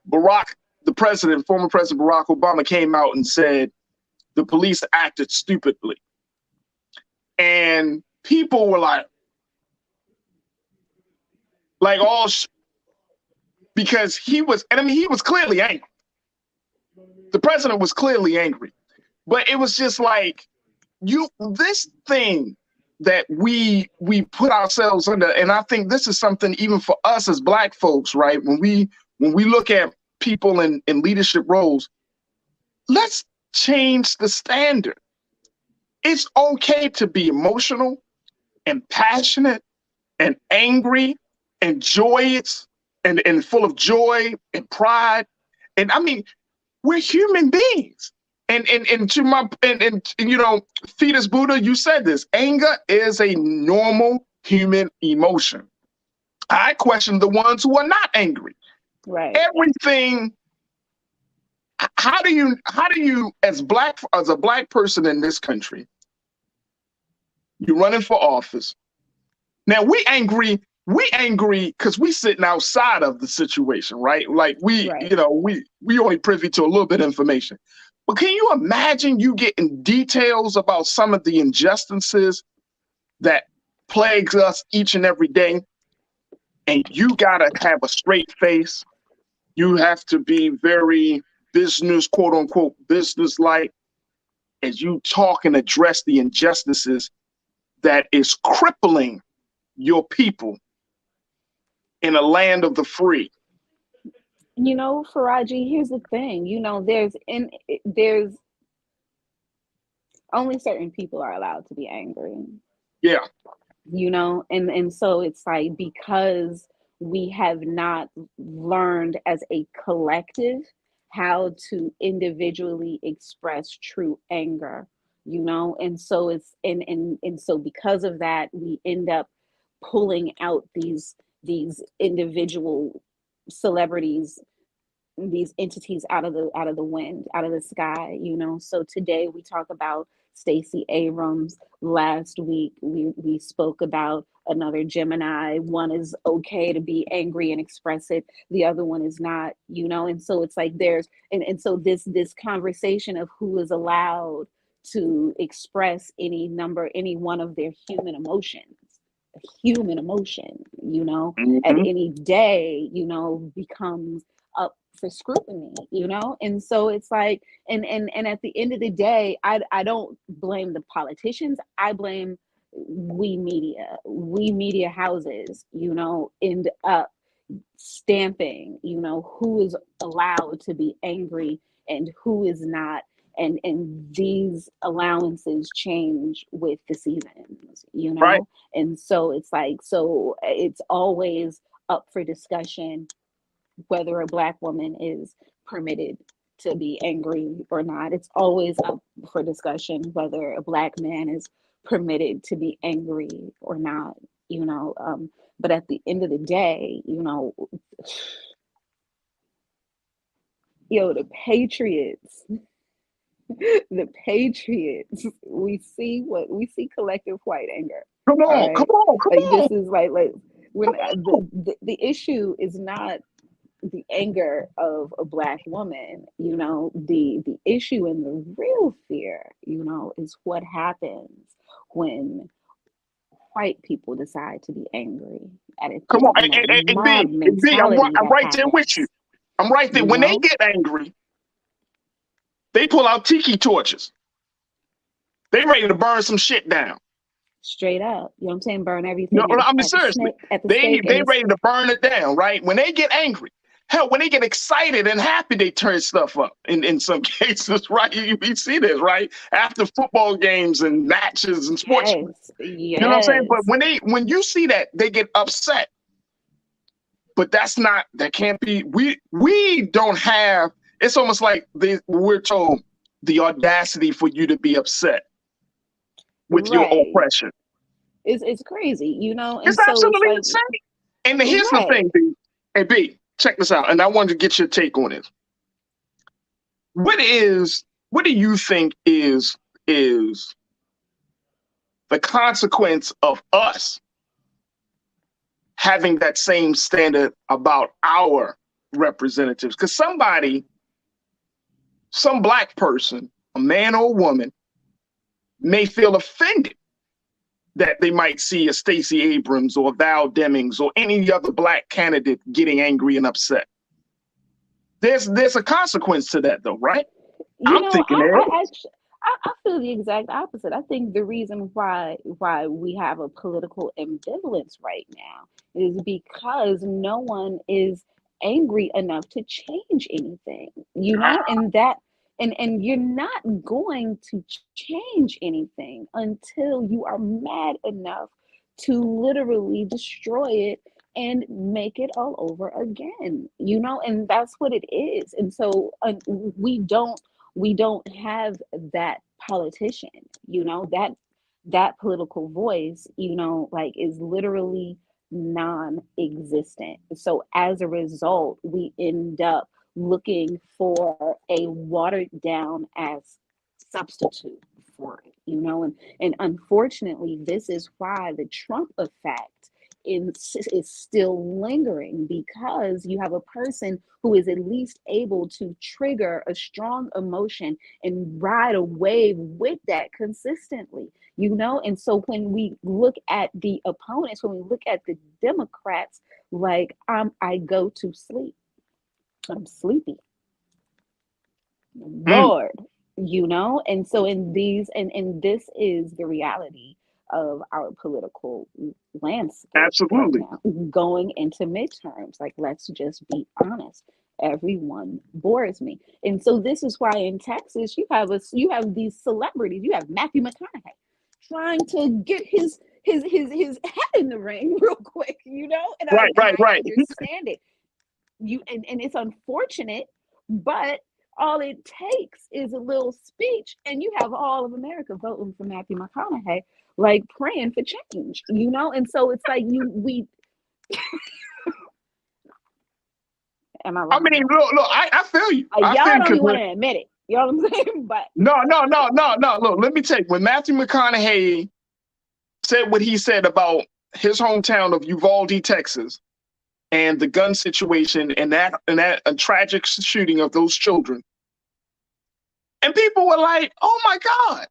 the president, former President Barack Obama, came out and said the police acted stupidly. And people were like because he was clearly angry. The president was clearly angry. But it was just like, this thing that we put ourselves under, and I think this is something even for us as Black folks, right? When we look at people in leadership roles, let's change the standard. It's okay to be emotional and passionate and angry and joyous and full of joy and pride. And I mean, we're human beings. And you know, Fetus Buddha, you said this. Anger is a normal human emotion. I question the ones who are not angry. Right. Everything. How do you as a Black person in this country, you're running for office. Now we angry because we sitting outside of the situation, right? Like you know, we only privy to a little bit of information. But can you imagine you getting details about some of the injustices that plagues us each and every day? And you gotta have a straight face. You have to be very business, quote unquote, business-like, as you talk and address the injustices that is crippling your people in a land of the free. You know, Farajii, here's the thing. You know, there's only certain people are allowed to be angry. Yeah. You know, and so it's like, because we have not learned as a collective how to individually express true anger, you know, and so it's and so because of that, we end up pulling out these individual celebrities, these entities out of the wind, out of the sky, you know. So today we talk about Stacey Abrams. Last week we spoke about another Gemini. One is okay to be angry and express it, the other one is not, you know. And so it's like there's and so this conversation of who is allowed to express any one of their human emotions, you know, at any day, you know, becomes up for scrutiny, you know. And so it's like, and at the end of the day, I don't blame the politicians. I blame we media houses, you know, end up stamping, you know, who is allowed to be angry and who is not. And these allowances change with the seasons, you know. Right. And so it's like, so it's always up for discussion whether a Black woman is permitted to be angry or not. It's always up for discussion whether a Black man is permitted to be angry or not, you know. But at the end of the day, you know, the Patriots, we see collective white anger. Come on, right? come on. This is like when the issue is not the anger of a Black woman, you know. The issue and the real fear, you know, is what happens when white people decide to be angry at it. Come on, and B, I'm right there with you. I'm right there. When they get angry, they pull out tiki torches. They ready to burn some shit down. Straight up. You know what I'm saying? Burn everything. No, I mean, seriously. They ready to burn it down, right? When they get angry. Hell, when they get excited and happy, they turn stuff up in some cases, right? You see this, right? After football games and matches and sports. Yes. You know what I'm saying? But when you see that, they get upset. But that can't be, we don't have, it's almost like we're told the audacity for you to be upset with your oppression. It's crazy, you know? And it's absolutely insane. And here's the thing, B. Hey, B, check this out, and I wanted to get your take on it. What do you think is the consequence of us having that same standard about our representatives? Because some Black person, a man or a woman, may feel offended that they might see a Stacey Abrams or Val Demings or any other Black candidate getting angry and upset. There's a consequence to that, though, right? I feel the exact opposite. I think the reason why we have a political ambivalence right now is because no one is angry enough to change anything, and you're not going to change anything until you are mad enough to literally destroy it and make it all over again, and that's what it is. And so we don't have that politician, that political voice, is literally non-existent. So as a result, we end up looking for a watered down as substitute for it, and unfortunately, this is why the Trump effect is still lingering, because you have a person who is at least able to trigger a strong emotion and ride a wave with that consistently, and so when we look at the opponents, when we look at the Democrats, I go to sleep. I'm sleepy. Lord, and so in these, and this is the reality of our political landscape. Absolutely. Right now, going into midterms. Let's just be honest. Everyone bores me. And so this is why in Texas you have these celebrities. You have Matthew McConaughey trying to get his head in the ring real quick, and right. I understand it. And it's unfortunate, but all it takes is a little speech, and you have all of America voting for Matthew McConaughey, praying for change, And so it's we. Am I wrong? I mean, look, I feel you. Y'all don't even want to admit it. You know what I'm saying? But no. Look, let me tell you. When Matthew McConaughey said what he said about his hometown of Uvalde, Texas, and the gun situation and that a tragic shooting of those children, and people were like, "Oh my God!"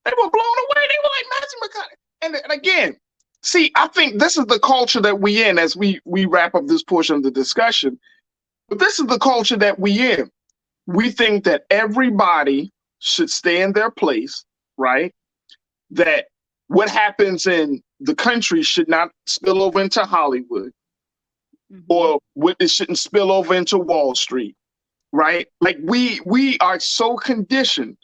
They were blown away. They were like, Matthew McConaughey. And again, see, I think this is the culture that we in as we wrap up this portion of the discussion. But this is the culture that we in. We think that everybody should stay in their place, right? That what happens in the country should not spill over into Hollywood, or it shouldn't spill over into Wall Street, right? We are so conditioned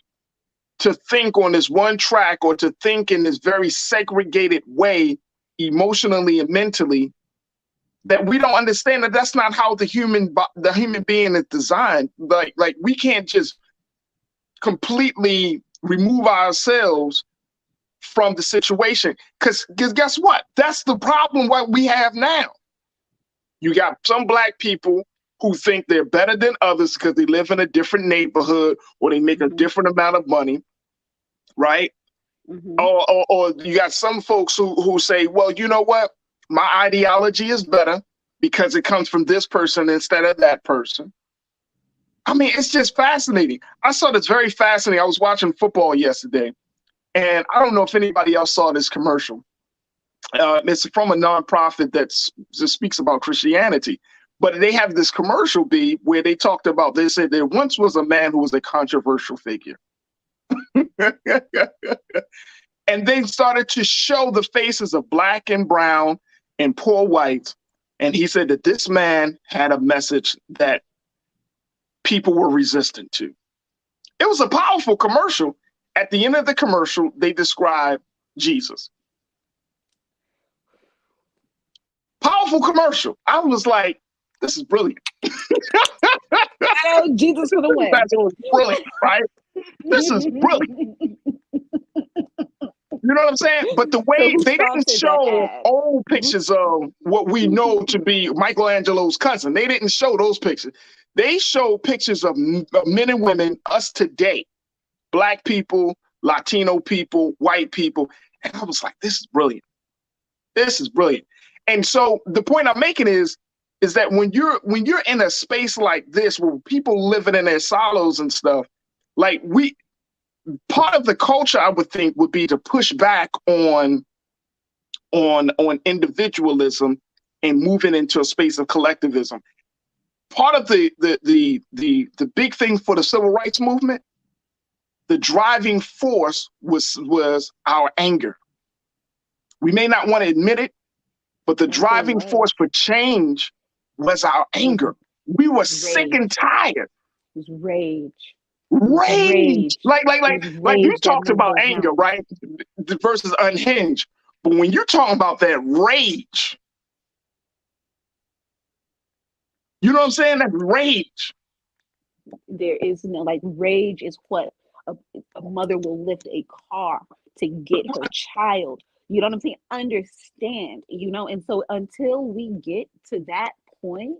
to think on this one track, or to think in this very segregated way, emotionally and mentally, that we don't understand that that's not how the human being is designed. Like we can't just completely remove ourselves from the situation, because guess what? That's the problem what we have now. You got some Black people who think they're better than others because they live in a different neighborhood, or they make a different amount of money, right? Or you got some folks who say, well, you know what? My ideology is better because it comes from this person instead of that person. I mean, it's just fascinating. I saw this very fascinating. I was watching football yesterday, and I don't know if anybody else saw this commercial. It's from a nonprofit that speaks about Christianity. But they have this commercial where they talked about, they said there once was a man who was a controversial figure. And they started to show the faces of Black and brown and poor whites. And he said that this man had a message that people were resistant to. It was a powerful commercial. At the end of the commercial, they described Jesus. Powerful commercial. I was like, this is brilliant. Jesus for the win. That was brilliant, right? This is brilliant. You know what I'm saying? But the way they didn't show old pictures of what we know to be Michelangelo's cousin. They didn't show those pictures. They showed pictures of men and women, us today, Black people, Latino people, white people. And I was like, this is brilliant. This is brilliant. And so the point I'm making is that when you're in a space like this where people living in their silos and stuff, like part of the culture I would think would be to push back on individualism and moving into a space of collectivism. Part of the big thing for the civil rights movement, the driving force was our anger. We may not want to admit it, but the driving force for change was our anger. We were sick and tired. It was rage. Rage. Like you talked about anger, right? Versus unhinged. But when you're talking about that rage, you know what I'm saying? That rage. There is no, like, rage is what a mother will lift a car to get her child. You know what I'm saying? Understand, and so until we get to that point,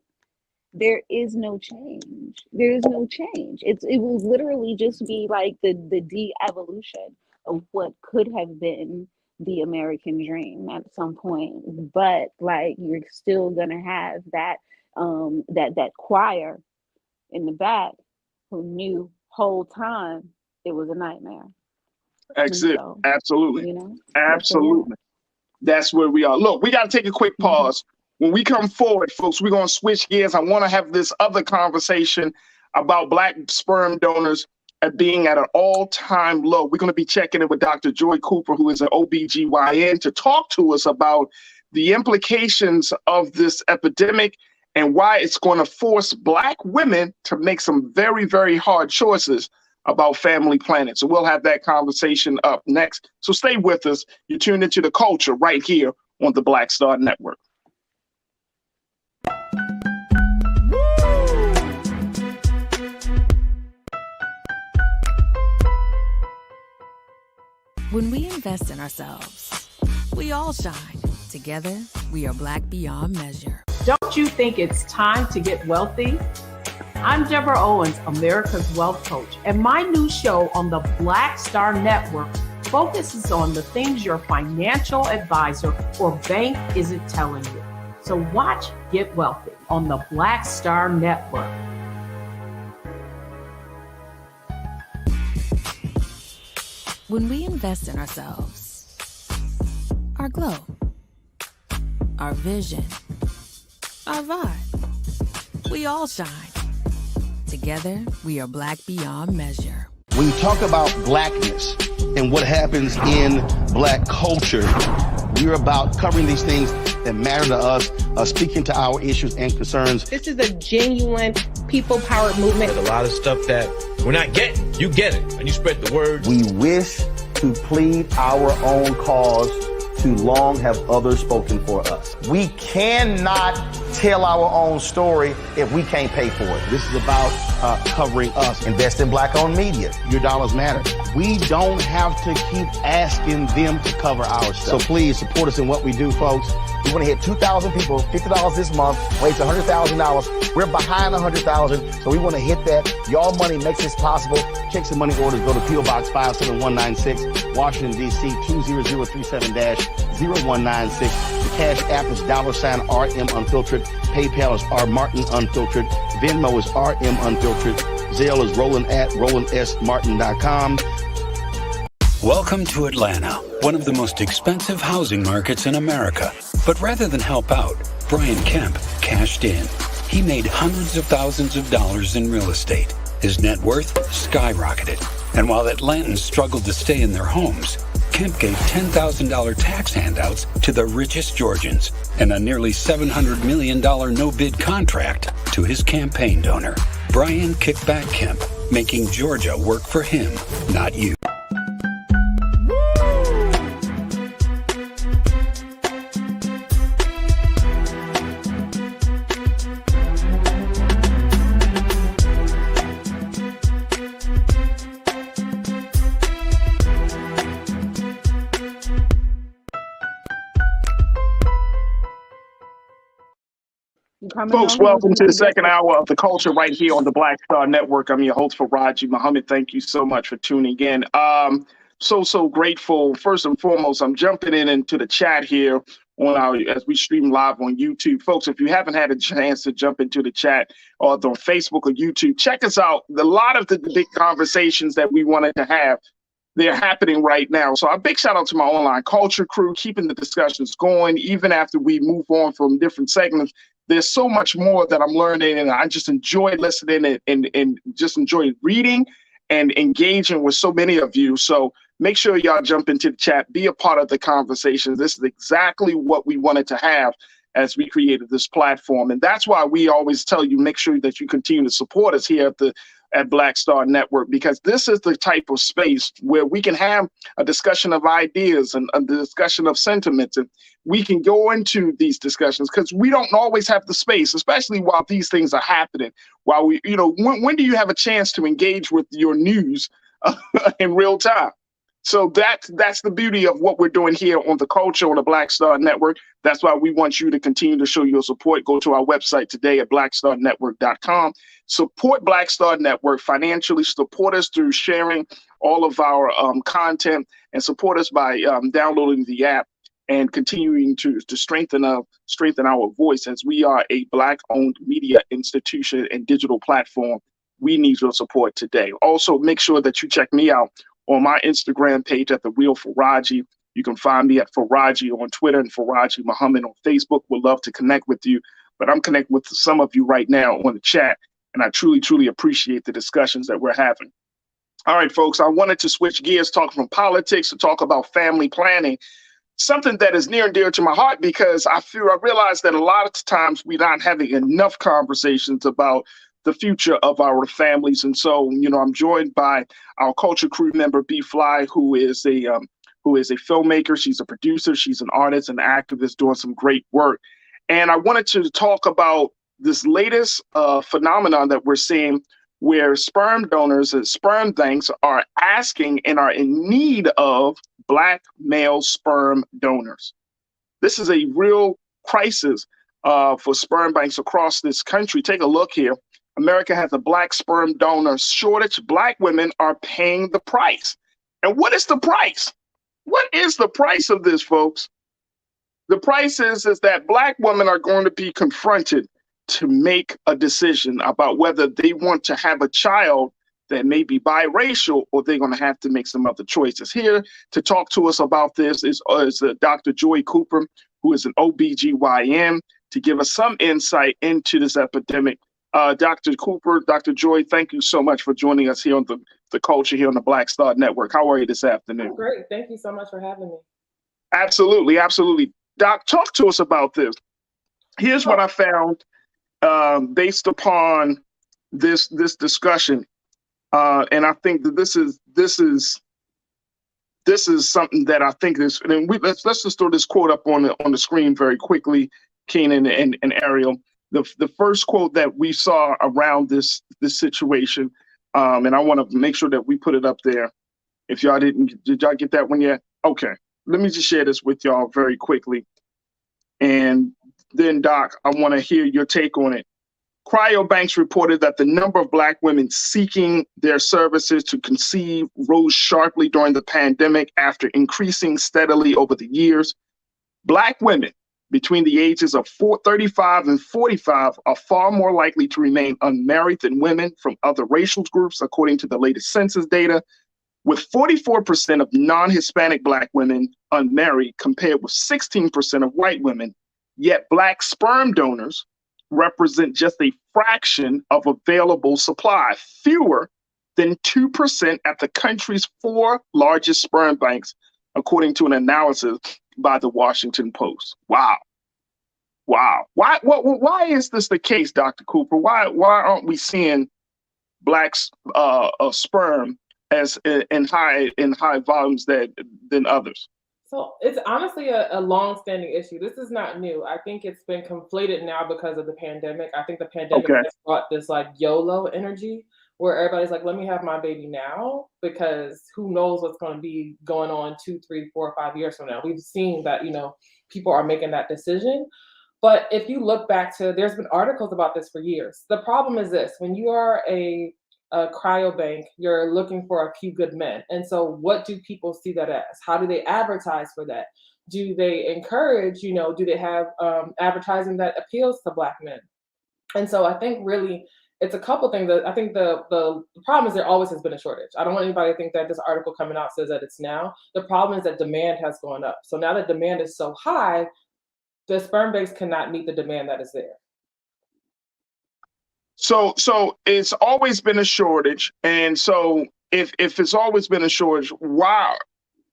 there is no change. There is no change. It will literally just be like the de-evolution of what could have been the American dream at some point. But like, you're still gonna have that that choir in the back who knew whole time it was a nightmare. Exit. So, absolutely. Absolutely. That's where we are. Look, we got to take a quick pause. When we come forward, folks, we're going to switch gears. I want to have this other conversation about Black sperm donors being at an all-time low. We're going to be checking in with Dr. Joy Cooper, who is an OBGYN, to talk to us about the implications of this epidemic and why it's going to force Black women to make some very, very hard choices about family planning. So we'll have that conversation up next. So stay with us. You're tuned into The Culture right here on the Black Star Network. When we invest in ourselves, we all shine. Together, we are Black beyond measure. Don't you think it's time to get wealthy? I'm Deborah Owens, America's Wealth Coach, and my new show on the Black Star Network focuses on the things your financial advisor or bank isn't telling you. So watch Get Wealthy on the Black Star Network. When we invest in ourselves, our glow, our vision, our vibe, we all shine. Together, we are Black beyond measure. When you talk about Blackness and what happens in Black culture, we're about covering these things that matter to us, speaking to our issues and concerns. This is a genuine people-powered movement. There's a lot of stuff that we're not getting. You get it, and you spread the word. We wish to plead our own cause. Too long have others spoken for us. We cannot tell our own story if we can't pay for it. This is about covering us. Invest in Black-owned media. Your dollars matter. We don't have to keep asking them to cover our stuff. So please support us in what we do, folks. We want to hit 2,000 people, $50 this month, raise $100,000. We're behind 100,000, so we want to hit that. Y'all money makes this possible. Checks and money orders go to P.O. Box 57196, Washington, D.C. 20037-0196. The Cash App is $RM Unfiltered. PayPal is R Martin Unfiltered. Venmo is RM Unfiltered. Zelle is RolandS.Martin.com. Welcome to Atlanta, one of the most expensive housing markets in America. But rather than help out, Brian Kemp cashed in. He made hundreds of thousands of dollars in real estate. His net worth skyrocketed. And while Atlantans struggled to stay in their homes, Kemp gave $10,000 tax handouts to the richest Georgians and a nearly $700 million no-bid contract to his campaign donor, Brian Kickback Kemp, making Georgia work for him, not you. coming Folks, on. We was welcome to gonna the be there second for hour of the culture right here on the Black Star Network. I'm your host, Farajii Muhammad. Thank you so much for tuning in. So grateful. First and foremost, I'm jumping into the chat here on our as we stream live on YouTube. Folks, if you haven't had a chance to jump into the chat or on Facebook or YouTube, check us out. A lot of the big conversations that we wanted to have, they're happening right now. So a big shout out to my online culture crew, keeping the discussions going, even after we move on from different segments. There's so much more that I'm learning, and I just enjoy listening and just enjoy reading and engaging with so many of you. So make sure y'all jump into the chat, be a part of the conversation. This is exactly what we wanted to have as we created this platform. And that's why we always tell you, make sure that you continue to support us here at Black Star Network, because this is the type of space where we can have a discussion of ideas and a discussion of sentiments. And we can go into these discussions because we don't always have the space, especially while these things are happening. While we, when do you have a chance to engage with your news in real time? So that's the beauty of what we're doing here on the culture on the Black Star Network. That's why we want you to continue to show your support. Go to our website today at blackstarnetwork.com. Support Black Star Network financially. Support us through sharing all of our content, and support us by downloading the app and continuing to strengthen our voice, as we are a Black-owned media institution and digital platform. We need your support today. Also, make sure that you check me out on my Instagram page at The Real Farajii. You can find me at Farajii on Twitter and Farajii Muhammad on Facebook. We'd love to connect with you, but I'm connecting with some of you right now on the chat, and I truly, truly appreciate the discussions that we're having. All right, folks, I wanted to switch gears, talk from politics to talk about family planning, something that is near and dear to my heart, because I realize that a lot of times we're not having enough conversations about the future of our families. And so, I'm joined by our culture crew member, B Fly, who is a filmmaker. She's a producer. She's an artist and activist doing some great work. And I wanted to talk about this latest phenomenon that we're seeing, where sperm donors and sperm banks are asking and are in need of Black male sperm donors. This is a real crisis for sperm banks across this country. Take a look here. America has a Black sperm donor shortage. Black women are paying the price. And what is the price? What is the price of this, folks? The price is that Black women are going to be confronted to make a decision about whether they want to have a child that may be biracial, or they're going to have to make some other choices. Here to talk to us about this is Dr. Joy Cooper, who is an OBGYN, to give us some insight into this epidemic. Dr. Cooper, Dr. Joy, thank you so much for joining us here on the culture here on the Black Star Network. How are you this afternoon? Great. Thank you so much for having me. Absolutely. Absolutely. Doc, talk to us about this. Here's what I found based upon this discussion. And I think that this is something that I think is, and let's just throw this quote up on the screen very quickly, Keenan and Ariel. The first quote that we saw around this situation, and I want to make sure that we put it up there. If y'all did y'all get that one yet? Okay, let me just share this with y'all very quickly. And then, Doc, I want to hear your take on it. Cryobanks reported that the number of Black women seeking their services to conceive rose sharply during the pandemic after increasing steadily over the years. Black women between the ages of 35 and 45 are far more likely to remain unmarried than women from other racial groups, according to the latest census data, with 44% of non-Hispanic Black women unmarried compared with 16% of white women. Yet Black sperm donors represent just a fraction of available supply, fewer than 2% at the country's 4 largest sperm banks, according to an analysis by the Washington Post. Wow. Why is this the case, Dr. Cooper? Why aren't we seeing Black sperm as in high volumes than others? So it's honestly a long-standing issue. This is not new. I think it's been conflated now because of the pandemic. I think the pandemic has brought this like YOLO energy, where everybody's like, let me have my baby now, because who knows what's going to be going on 2, 3, 4, 5 years from now. We've seen that, people are making that decision. But if you look back to, there's been articles about this for years. The problem is this: when you are a cryobank, you're looking for a few good men. And so what do people see that as? How do they advertise for that? Do they encourage, do they have advertising that appeals to Black men? And so I think really it's a couple things. That I think the problem is there always has been a shortage. I don't want anybody to think that this article coming out says that it's now. The problem is that demand has gone up. So now that demand is so high, the sperm banks cannot meet the demand that is there. So it's always been a shortage. And so if it's always been a shortage, why?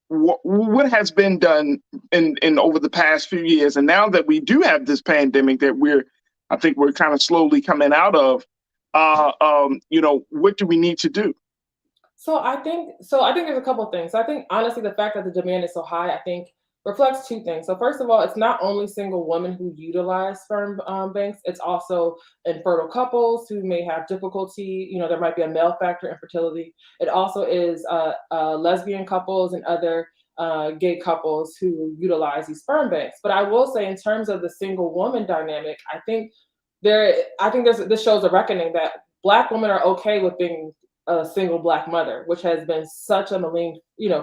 What has been done in over the past few years, and now that we do have this pandemic that I think we're kind of slowly coming out of, what do we need to do? So I think there's a couple of things. I think honestly, the fact that the demand is so high, I think reflects two things. So first of all, it's not only single women who utilize sperm banks, it's also infertile couples who may have difficulty, there might be a male factor infertility. It also is lesbian couples and other gay couples who utilize these sperm banks. But I will say in terms of the single woman dynamic, I think this shows a reckoning that Black women are okay with being a single Black mother, which has been such a malign,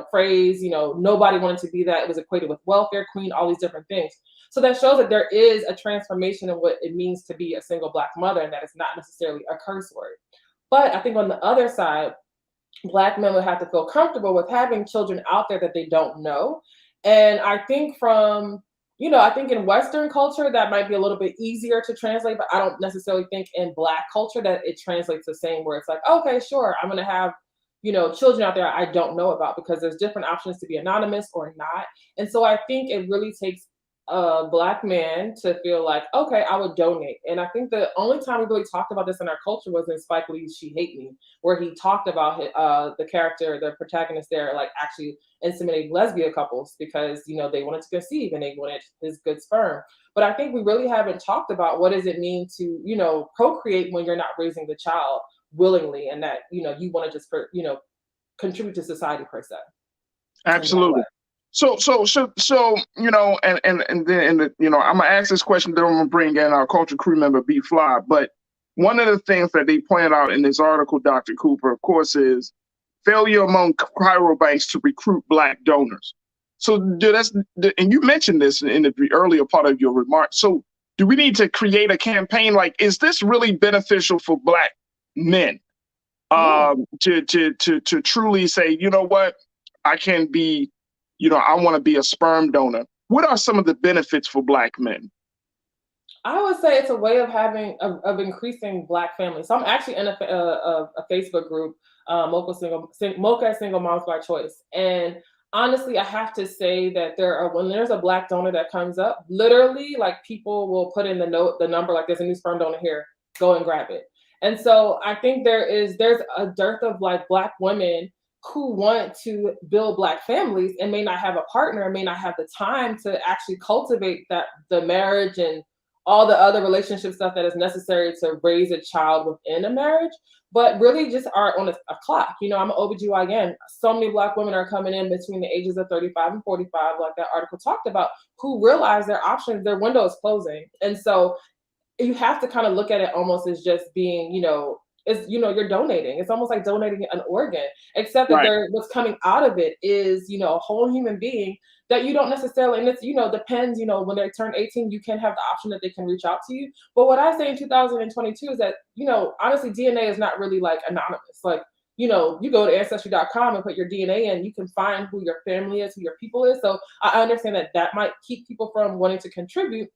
phrase. Nobody wanted to be that. It was equated with welfare queen, all these different things. So that shows that there is a transformation in what it means to be a single Black mother, and that it's not necessarily a curse word. But I think on the other side, Black men would have to feel comfortable with having children out there that they don't know. And I think I think in Western culture, that might be a little bit easier to translate, but I don't necessarily think in Black culture that it translates the same, where it's like, okay, sure, I'm going to have, children out there I don't know about, because there's different options to be anonymous or not. And so I think it really takes a Black man to feel like, okay, I would donate. And I think the only time we really talked about this in our culture was in Spike Lee's She Hate Me, where he talked about the character, the protagonist there, like actually inseminating lesbian couples because, they wanted to conceive and they wanted his good sperm. But I think we really haven't talked about what does it mean to, procreate when you're not raising the child willingly, and that, you want to just, contribute to society per se. Absolutely. So, and then, I'm gonna ask this question, then I'm gonna bring in our culture crew member, B Fly. But one of the things that they point out in this article, Dr. Cooper, of course, is failure among cryobanks to recruit Black donors. So, and you mentioned this in the earlier part of your remarks. So, do we need to create a campaign? Like, is this really beneficial for Black men? To truly say, you know what, I can be. I want to be a sperm donor. What are some of the benefits for Black men? I would say it's a way of increasing Black families. So I'm actually in a Facebook group, Mocha Single Moms by Choice. And honestly, I have to say that when there's a Black donor that comes up, literally, like, people will put in the number, like, there's a new sperm donor here, go and grab it. And so I think there's a dearth of like Black women who want to build Black families and may not have a partner, may not have the time to actually cultivate the marriage and all the other relationship stuff that is necessary to raise a child within a marriage, but really just are on a clock. I'm an OBGYN. So many Black women are coming in between the ages of 35 and 45, like that article talked about, who realize their options, their window is closing. And so you have to kind of look at it almost as just being, you're donating. It's almost like donating an organ, except that what's coming out of it is, a whole human being that you don't necessarily, and it's, depends, when they turn 18, you can have the option that they can reach out to you. But what I say in 2022 is that, honestly, DNA is not really like anonymous. Like, you go to ancestry.com and put your DNA in, you can find who your family is, who your people is. So I understand that might keep people from wanting to contribute.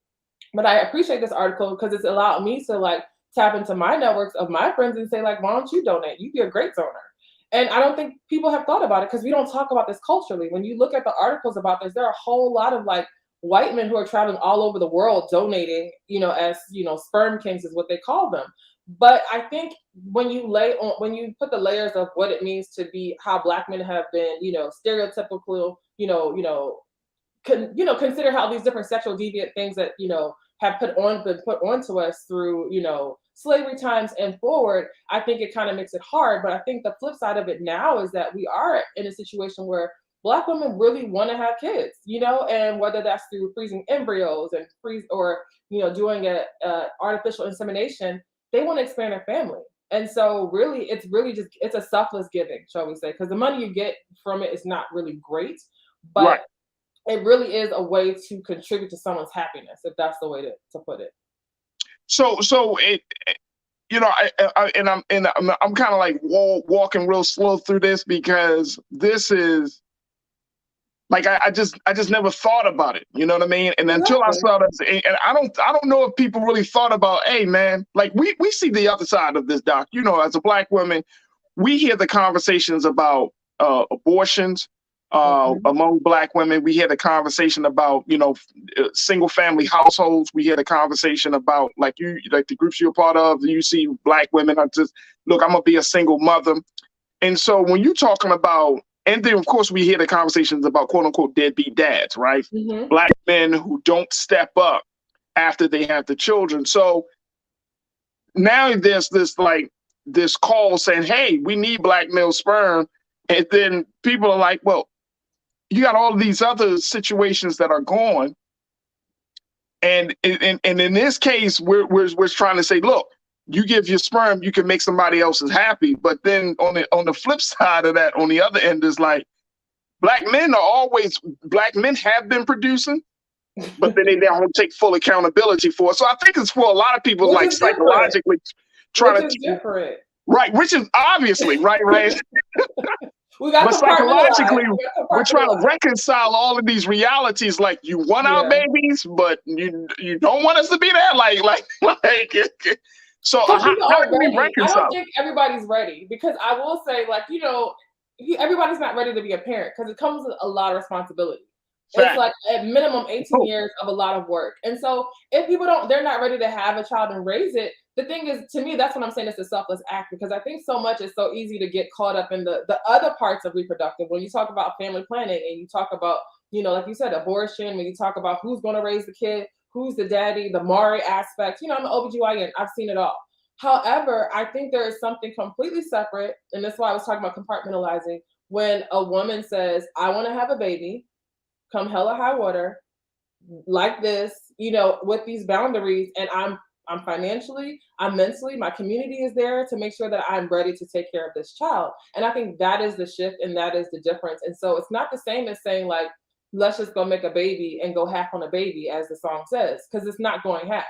But I appreciate this article because it's allowed me to like tap into my networks of my friends and say, like, why don't you donate? You'd be a great donor. And I don't think people have thought about it because we don't talk about this culturally. When you look at the articles about this, there are a whole lot of like white men who are traveling all over the world donating, as, sperm kings is what they call them. But I think when you put the layers of what it means to be how Black men have been, stereotypical, consider how these different sexual deviant things that, have been put onto us through, slavery times and forward, I think it kind of makes it hard. But I think the flip side of it now is that we are in a situation where Black women really want to have kids, and whether that's through freezing embryos and doing a artificial insemination, they want to expand their family. And so really, it's a selfless giving, shall we say, because the money you get from it is not really great, but Right. it really is a way to contribute to someone's happiness, if that's the way to put it. So it, I'm kind of like walking real slow through this, because this is like I just never thought about it. You know what I mean? And until I saw this, and I don't know if people really thought about, hey man, like we see the other side of this, Doc. As a Black woman, we hear the conversations about abortions among Black women. We hear the conversation about single family households. We hear the conversation about like the groups you're part of. You see Black women are just, look, I'm gonna be a single mother. And so when you're talking about, and then of course we hear the conversations about quote unquote deadbeat dads, right? Black men who don't step up after they have the children. So now there's this call saying, hey, we need Black male sperm. And then people are like, well, you got all these other situations that are going. And in this case, we're trying to say, look, you give your sperm, you can make somebody else's happy. But then on the flip side of that, on the other end, is like Black men have been producing, but then they don't take full accountability for it. So I think it's for a lot of people, like psychologically trying to different. Right, which is obviously right. But psychologically, we're trying to reconcile all of these realities. Like, you want our babies, but you don't want us to be there. Like. So how can we reconcile? I don't think everybody's ready, because I will say, like, everybody's not ready to be a parent, because it comes with a lot of responsibility. It's like at minimum 18 years of a lot of work. And so if people they're not ready to have a child and raise it, the thing is, to me, that's what I'm saying, it's a selfless act, because I think so much is so easy to get caught up in the other parts of reproductive. When you talk about family planning and you talk about, like you said, abortion, when you talk about who's going to raise the kid, who's the daddy, the Mari aspect, I'm an OBGYN, I've seen it all. However, I think there is something completely separate, and that's why I was talking about compartmentalizing, when a woman says, I want to have a baby, come hell or high water, like this, with these boundaries, and I'm financially, I'm mentally, my community is there to make sure that I'm ready to take care of this child. And I think that is the shift, and that is the difference. And so it's not the same as saying, like, let's just go make a baby and go half on a baby, as the song says, because it's not going half.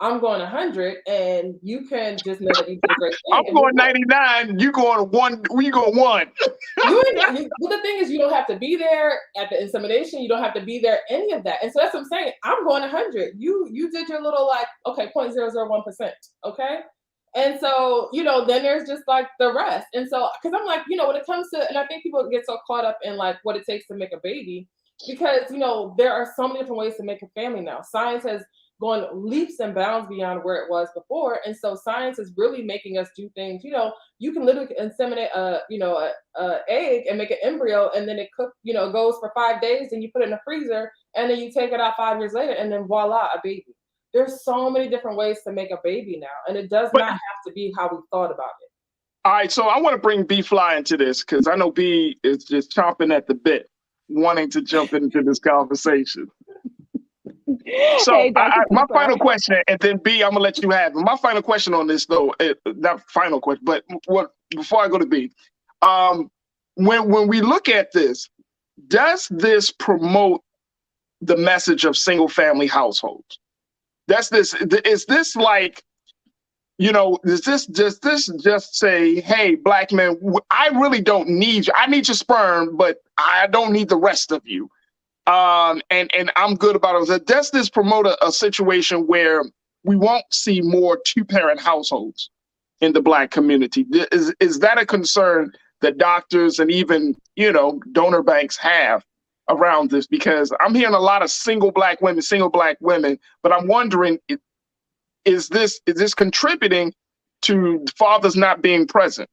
I'm going 100, and you can just know that you did a great thing. I'm going 99. You going 1? We go 1. But the thing is, you don't have to be there at the insemination. You don't have to be there, any of that. And so that's what I'm saying. I'm going 100. You did your little 0.001%. Okay. And so, then there's just like the rest. And so, because I'm like, when it comes to, and I think people get so caught up in like what it takes to make a baby, because, there are so many different ways to make a family now. Science has going leaps and bounds beyond where it was before. And so science is really making us do things, you can literally inseminate a egg and make an embryo, and then it goes for 5 days, and you put it in the freezer, and then you take it out 5 years later, and then voila, a baby. There's so many different ways to make a baby now, and it does not have to be how we thought about it. All right, so I want to bring B Fly into this, because I know B is just chomping at the bit, wanting to jump into this conversation. So Hey, my final question, and then B, I'm gonna let you have it. My final question on this, though, not final question, but before I go to B, when we look at this, does this promote the message of single family households? Is this like, does this just say, hey, Black men, I really don't need you. I need your sperm, but I don't need the rest of you. And I'm good about it. Does this promote a situation where we won't see more two-parent households in the Black community? Is that a concern that doctors and even, donor banks have around this? Because I'm hearing a lot of single Black women, but I'm wondering, is this contributing to fathers not being present?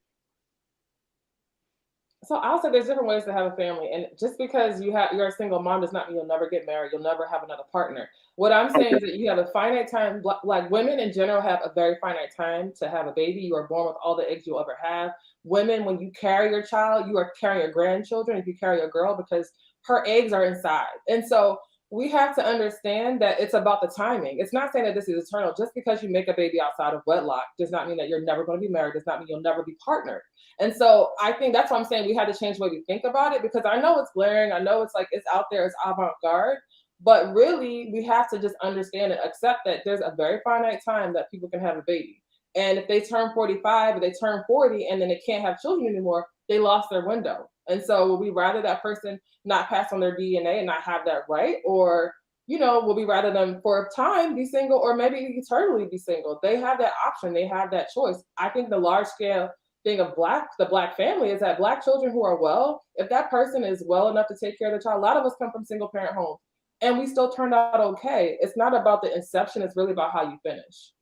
So I'll say there's different ways to have a family, and just because you're a single mom does not mean you'll never get married. You'll never have another partner. What I'm saying is that you have a finite time. Like women in general have a very finite time to have a baby. You are born with all the eggs you'll ever have. Women, when you carry your child, you are carrying your grandchildren. If you carry a girl, because her eggs are inside, and so we have to understand that it's about the timing. It's not saying that this is eternal. Just because you make a baby outside of wedlock does not mean that you're never going to be married. Does not mean you'll never be partnered. And so I think that's why I'm saying we had to change the way we think about it, because I know it's glaring. I know it's like it's out there, it's avant-garde, but really we have to just understand and accept that there's a very finite time that people can have a baby. And if they turn 45 or they turn 40 and then they can't have children anymore, they lost their window. And so would we rather that person not pass on their DNA and not have that right? Or, would we rather them for a time be single or maybe eternally be single? They have that option. They have that choice. I think the large scale thing of the Black family is that Black children who are well, if that person is well enough to take care of the child, a lot of us come from single parent homes and we still turned out okay. It's not about the inception. It's really about how you finish.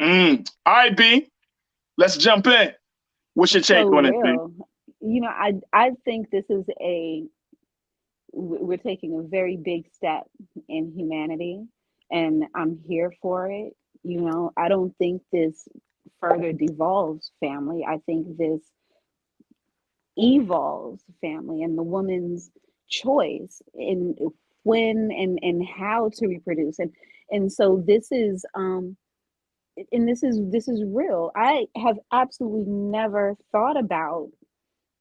All right, B, let's jump in. What's your take on it, B? I think this is we're taking a very big step in humanity, and I'm here for it. I don't think this further devolves family. I think this evolves family and the woman's choice in when and how to reproduce. And so this is this is real. I have absolutely never thought about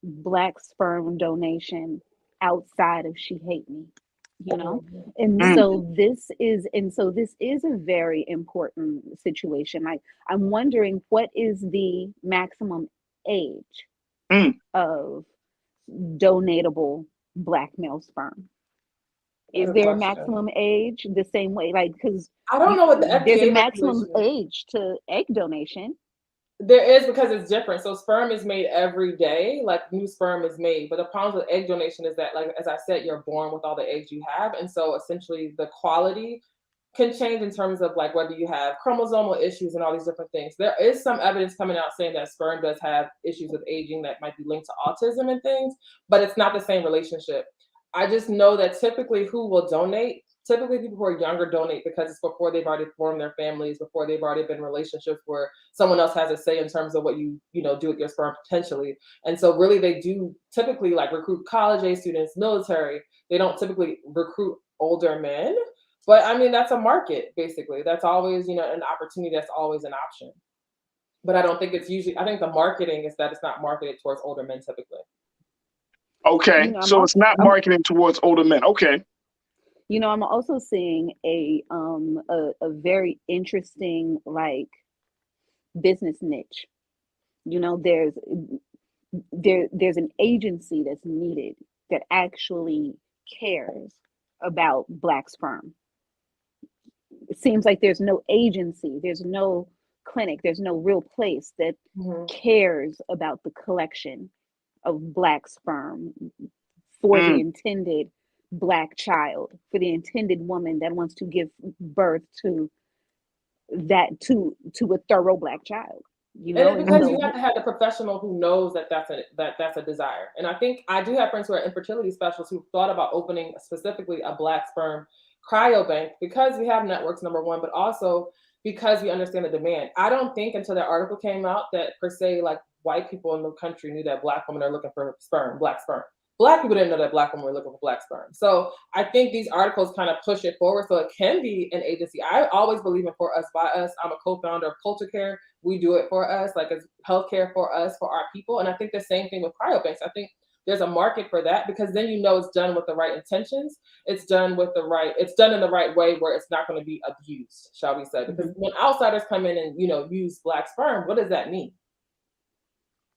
Black sperm donation outside of She Hate Me, and so this is a very important situation. I'm wondering, what is the maximum age of donatable Black male sperm? Is there a maximum age the same way? Because I don't know what the FDA there's a maximum age to egg donation. There is, because it's different. So sperm is made every day, like new sperm is made. But the problem with egg donation is that, like, as I said, you're born with all the eggs you have. And so essentially the quality can change in terms of like whether you have chromosomal issues and all these different things. There is some evidence coming out saying that sperm does have issues with aging that might be linked to autism and things, but it's not the same relationship. I just know that typically who will donate, typically people who are younger donate because it's before they've already formed their families, before they've already been in relationships where someone else has a say in terms of what you do with your sperm potentially. And so really they do typically like recruit college age students, military. They don't typically recruit older men, but I mean, that's a market basically. That's always, an opportunity. That's always an option. But I don't think it's usually, I think the marketing is that it's not marketed towards older men typically. Okay, so it's not marketing towards older men. Okay. I'm also seeing a very interesting business niche. There's an agency that's needed that actually cares about Black sperm. It seems like there's no agency, there's no clinic, there's no real place that cares about the collection of Black sperm for the intended Black child, for the intended woman that wants to give birth to a thorough Black child. And because you have to have the professional who knows that that's a desire. And I think I do have friends who are infertility specialists who thought about opening specifically a Black sperm cryobank because we have networks, number one, but also because we understand the demand. I don't think until that article came out that per se like white people in the country knew that Black women are looking for sperm, Black sperm. Black people didn't know that Black women were looking for Black sperm. So I think these articles kind of push it forward so it can be an agency. I always believe in for us, by us. I'm a co-founder of Culture Care. We do it for us, like it's healthcare for us, for our people. And I think the same thing with cryobanks. I think there's a market for that because then it's done with the right intentions. It's done in the right way where it's not going to be abused, shall we say. Because when outsiders come in and, use Black sperm, what does that mean?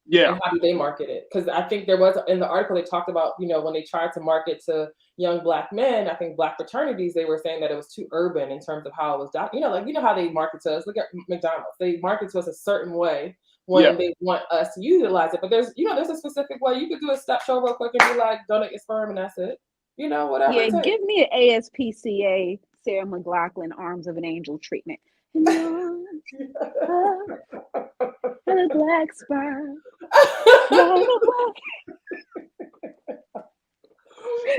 Yeah. And how do they market it? Because I think there was in the article they talked about, when they tried to market to young Black men, I think Black fraternities, they were saying that it was too urban in terms of how it was done. How they market to us. Look at McDonald's. They market to us a certain way when they want us to utilize it. But there's a specific way. You could do a step show real quick and be like, donate your sperm and that's it. Whatever. Yeah, give me an ASPCA Sarah McLachlan Arms of an Angel treatment. And a Black sperm.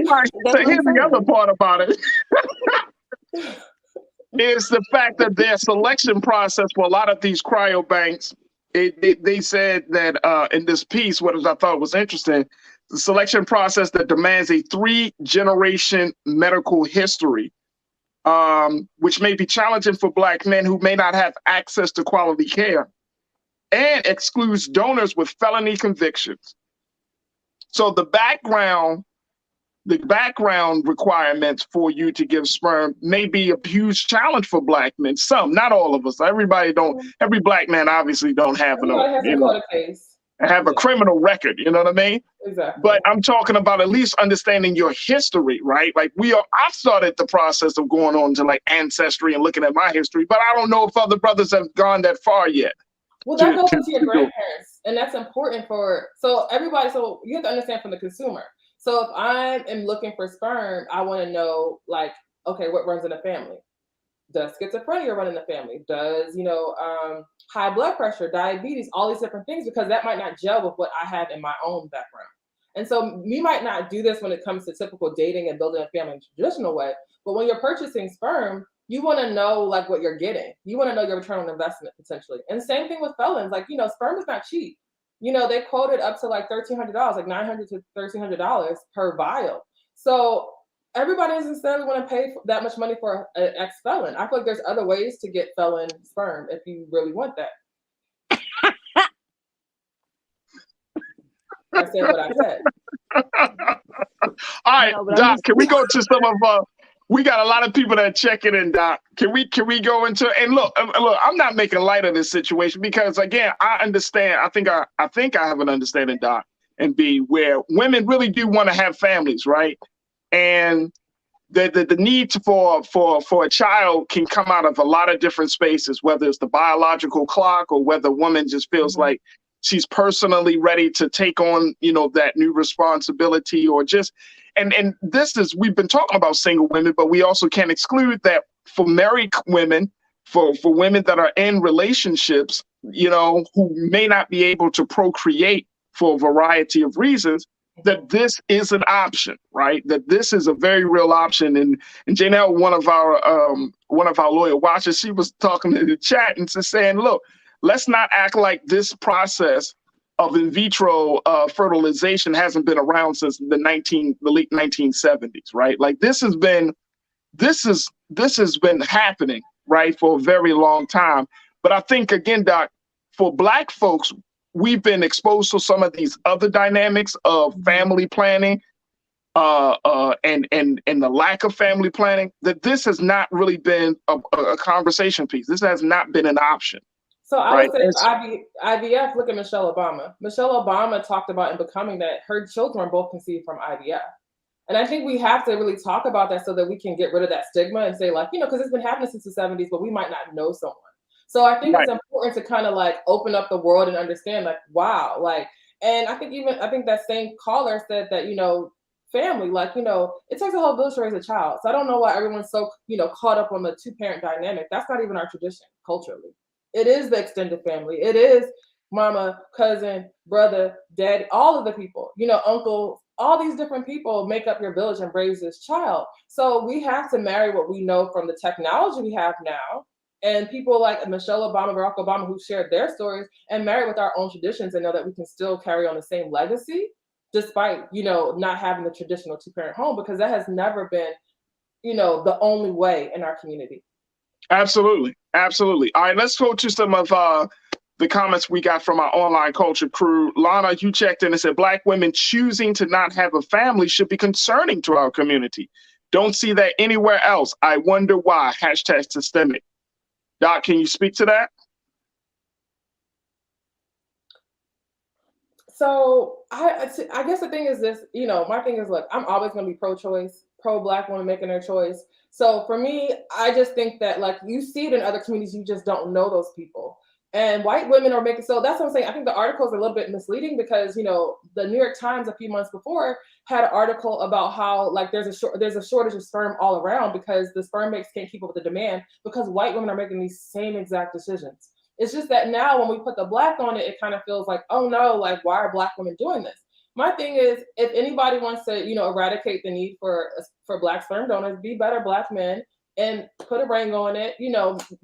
Right. That's So what here's I'm the saying. other part about it. Is the fact that their selection process for a lot of these cryobanks, they said that in this piece, I thought was interesting, the selection process that demands a 3-generation medical history, which may be challenging for Black men who may not have access to quality care, and excludes donors with felony convictions. So the background requirements for you to give sperm may be a huge challenge for Black men. Some, not all of us. Every Black man obviously don't have a criminal record, you know what I mean? Exactly. But I'm talking about at least understanding your history, right? Like I've started the process of going on to like Ancestry and looking at my history, but I don't know if other brothers have gone that far yet. Well, that goes into your grandparents, and that's important so everybody. So you have to understand from the consumer. So if I am looking for sperm, I want to know, like, okay, what runs in the family? Does schizophrenia run in the family? Does, high blood pressure, diabetes, all these different things, because that might not gel with what I have in my own background. And so we might not do this when it comes to typical dating and building a family in a traditional way, but when you're purchasing sperm, you want to know like what you're getting. You want to know your return on investment potentially. And same thing with felons, like, sperm is not cheap. They quoted up to like $1,300, like $900 to $1,300 per vial. So everybody doesn't necessarily want to pay that much money for an ex-felon. I feel like there's other ways to get felon sperm if you really want that. I said what I said. All right, Doc, can we go to some of we got a lot of people that are checking in, Doc. Can we go into, and look, I'm not making light of this situation because again, I understand. I think I have an understanding, Doc, and B, where women really do want to have families, right? And the need for a child can come out of a lot of different spaces, whether it's the biological clock or whether a woman just feels like she's personally ready to take on, that new responsibility, or just, and this is, we've been talking about single women, but we also can't exclude that for married women, for women that are in relationships, who may not be able to procreate for a variety of reasons, that this is an option, right? That this is a very real option. And Janelle, one of our loyal watchers, she was talking in the chat and just saying, look, let's not act like this process of in vitro fertilization hasn't been around since the late 1970s, right? Like this has been happening, right, for a very long time. But I think again, Doc, for Black folks, we've been exposed to some of these other dynamics of family planning, and the lack of family planning, that this has not really been a conversation piece. This has not been an option. So I would say IVF, look at Michelle Obama. Michelle Obama talked about in Becoming that her children were both conceived from IVF. And I think we have to really talk about that so that we can get rid of that stigma and say like, because it's been happening since the 70s, but we might not know someone. So I think it's important to kind of like open up the world and understand like, wow, like, and I think that same caller said that, family, like, it takes a whole village to raise a child. So I don't know why everyone's so, caught up on the 2-parent dynamic. That's not even our tradition culturally. It is the extended family. It is mama, cousin, brother, dad, all of the people, uncle, all these different people make up your village and raise this child. So we have to marry what we know from the technology we have now. And people like Michelle Obama, Barack Obama, who shared their stories, and marry with our own traditions and know that we can still carry on the same legacy, despite, not having the traditional 2-parent home, because that has never been, the only way in our community. Absolutely. Absolutely. All right, let's go to some of the comments we got from our online culture crew. Lana, you checked in and said, Black women choosing to not have a family should be concerning to our community. Don't see that anywhere else. I wonder why. #systemic. Doc, can you speak to that? So I guess the thing is this, my thing is, look, I'm always going to be pro-choice, pro-Black woman making their choice. So for me, I just think that like you see it in other communities, you just don't know those people. And white women are making, so that's what I'm saying. I think the article is a little bit misleading because, the New York Times a few months before had an article about how like there's a shortage of sperm all around because the sperm banks can't keep up with the demand because white women are making these same exact decisions. It's just that now when we put the Black on it, it kind of feels like, oh no, like why are Black women doing this? My thing is, if anybody wants to, eradicate the need for Black sperm donors, be better Black men and put a ring on it,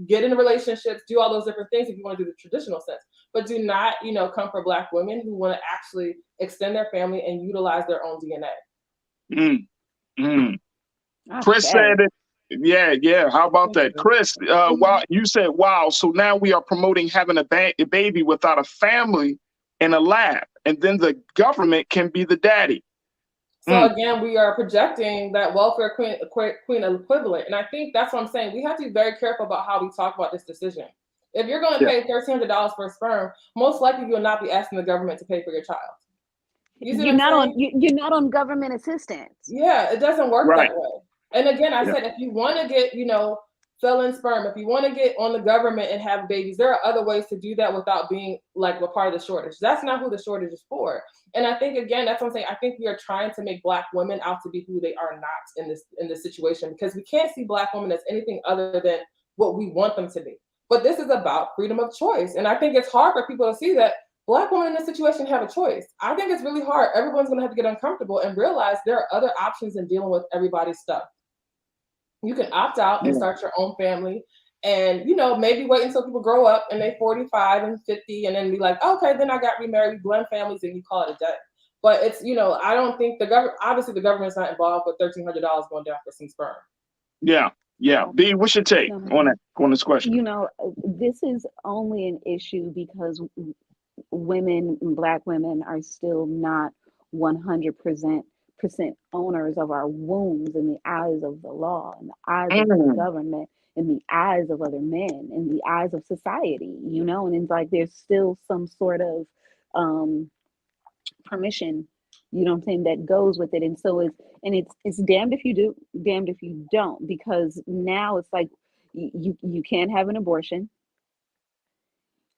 get into relationships, do all those different things if you want to do the traditional sense. But do not, come for Black women who want to actually extend their family and utilize their own DNA. Chris said it. Yeah. How about that? Chris, wow, you said, wow, so now we are promoting having a baby without a family in a lab, and then the government can be the daddy. So again, we are projecting that welfare queen equivalent. And I think that's what I'm saying. We have to be very careful about how we talk about this decision. If you're going to pay $1,300 for a sperm, most likely you will not be asking the government to pay for your child. You're not on government assistance. Yeah, it doesn't work that way. And again, I said, if you want to get, fill-in sperm, if you want to get on the government and have babies, there are other ways to do that without being like a part of the shortage. That's not who the shortage is for. And I think, again, that's what I'm saying. I think we are trying to make Black women out to be who they are not in this situation, because we can't see Black women as anything other than what we want them to be. But this is about freedom of choice. And I think it's hard for people to see that Black women in this situation have a choice. I think it's really hard. Everyone's going to have to get uncomfortable and realize there are other options in dealing with everybody's stuff. You can opt out and start your own family, and maybe wait until people grow up and they're 45 and 50, and then be like, okay, then I got remarried, we blend families, and you call it a day. But it's I don't think obviously the government's not involved with $1,300 going down for some sperm. Yeah. B, what's your take on this question? This is only an issue because Black women are still not 100% owners of our wombs in the eyes of the law, in the eyes of the government, in the eyes of other men, in the eyes of society, and it's like there's still some sort of permission, that goes with it. And so it's damned if you do, damned if you don't, because now it's like you can't have an abortion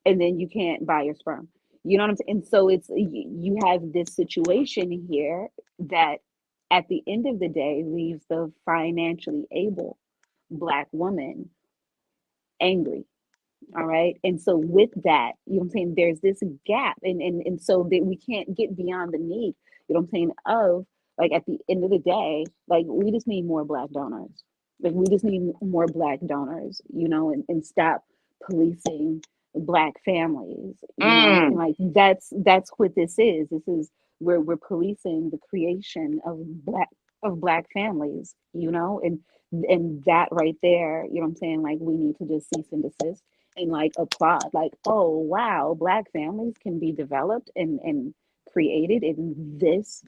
and then you can't buy your sperm. You know what I'm saying? And so you have this situation here that at the end of the day leaves the financially able Black woman angry. All right. And so with that, there's this gap. And so that we can't get beyond the need, of like at the end of the day, like we just need more Black donors. Like we just need more Black donors, and stop policing Black families, and like that's what this is. This is where we're policing the creation of Black families, and that right there, like we need to just cease and desist and like applaud, like, oh wow, Black families can be developed and created in this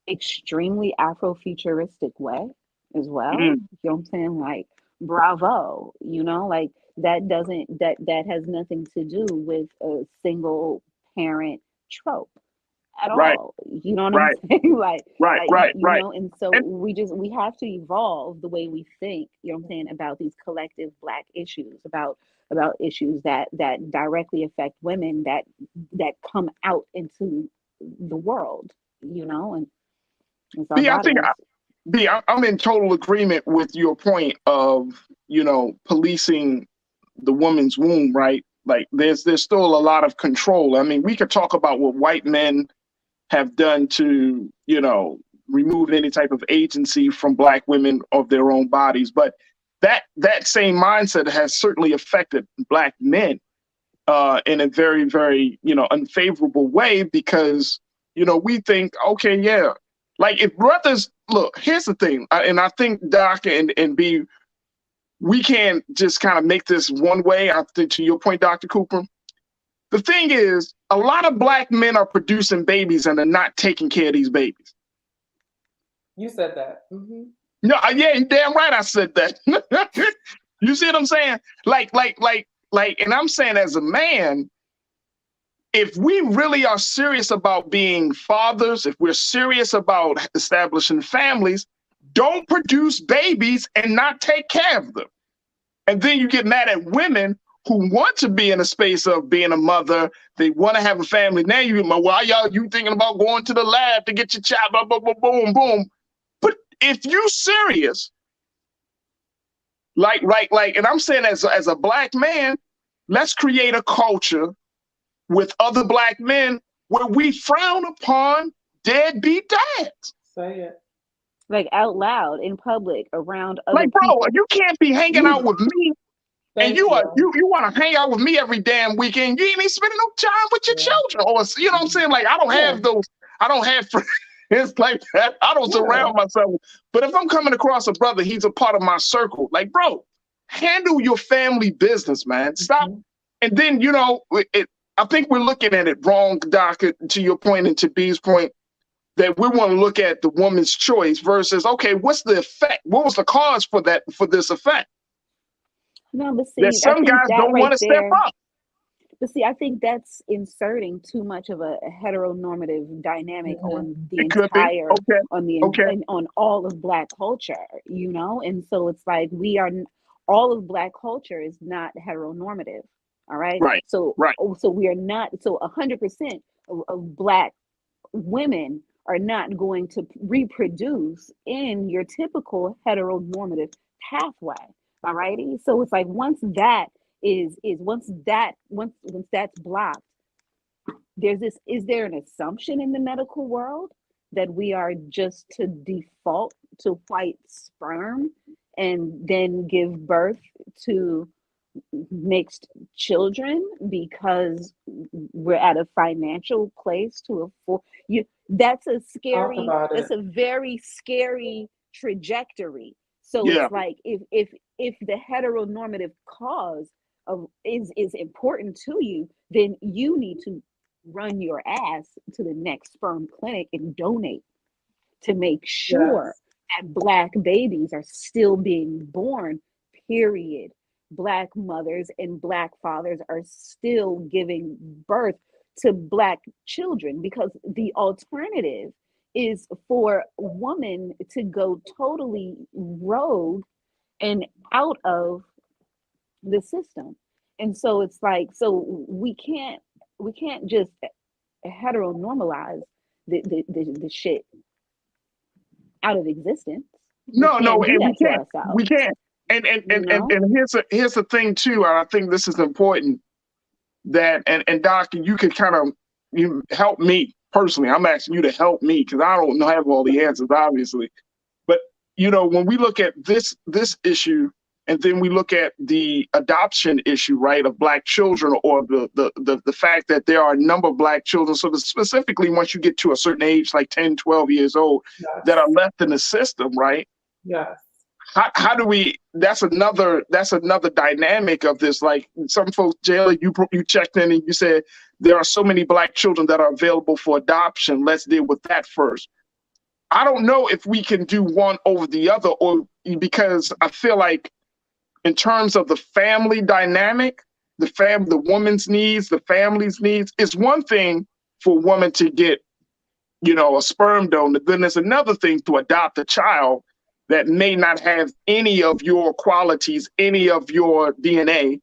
extremely Afrofuturistic way as well. Like bravo, like that has nothing to do with a single parent trope at all. You know what I'm saying? Right. And so we have to evolve the way we think, about these collective Black issues, about issues that directly affect women that come out into the world, and I'm in total agreement with your point of, policing the woman's womb, right? Like there's still a lot of control. I mean, we could talk about what white men have done to, remove any type of agency from Black women of their own bodies. But that same mindset has certainly affected Black men in a very, very, unfavorable way, because, we think, okay, yeah, like if brothers, look, here's the thing. And I think Doc and B, we can't just kind of make this one way. I think to your point, Dr. Cooper, the thing is, a lot of Black men are producing babies and are not taking care of these babies. You said that. Mm-hmm. No, yeah, damn right I said that. You see what I'm saying? Like, and I'm saying as a man, if we really are serious about being fathers, if we're serious about establishing families, don't produce babies and not take care of them. And then you get mad at women who want to be in a space of being a mother. They want to have a family. Now you thinking about going to the lab to get your child, blah, blah, blah, boom, boom. But if you serious, like, and I'm saying as a Black man, let's create a culture with other Black men where we frown upon deadbeat dads. Say it. Like out loud in public around other Like, bro, people. you can't be hanging out with me. And you want to hang out with me every damn weekend. You ain't even spending no time with your children. Or, you know what I'm saying? Like, I don't have those. I don't have friends like that. I don't surround myself. But if I'm coming across a brother, he's a part of my circle. Like, bro, handle your family business, man. Stop. And then, you know, I think we're looking at it wrong, Doc, to your point and to B's point, that we want to look at the woman's choice versus, okay, what's the effect? What was the cause for this effect? No, but see, That some guys don't want to step up. But see, I think that's inserting too much of a heteronormative dynamic on the entire, on all of Black culture, you know? And so it's like all of Black culture is not heteronormative, all right? So we are not, so 100% of Black women are not going to reproduce in your typical heteronormative pathway. All righty. So it's like once that's blocked, is there an assumption in the medical world that we are just to default to white sperm and then give birth to mixed children because we're at a financial place to afford you? That's a very scary trajectory. So it's like if the heteronormative cause is important to you, then you need to run your ass to the next sperm clinic and donate to make sure that Black babies are still being born, period. Black mothers and Black fathers are still giving birth to Black children, because the alternative is for a woman to go totally rogue and out of the system. And so it's like, so we can't just heteronormalize the shit out of existence. No, and we can't. And here's the thing too, and I think this is important, that and Doc, you can kind of help me personally. I'm asking you to help me because I don't have all the answers, obviously. But you know, when we look at this issue, and then we look at the adoption issue, right, of Black children, or the fact that there are a number of Black children, so specifically once you get to a certain age, like 10, 12 years old, that are left in the system, right? Yes. How do we? That's another dynamic of this. Like some folks, Jayla, you checked in and you said there are so many Black children that are available for adoption. Let's deal with that first. I don't know if we can do one over the other, or because I feel like in terms of the family dynamic, the woman's needs, the family's needs, it's one thing for a woman to get, a sperm donor. Then there's another thing to adopt a child that may not have any of your qualities, any of your DNA.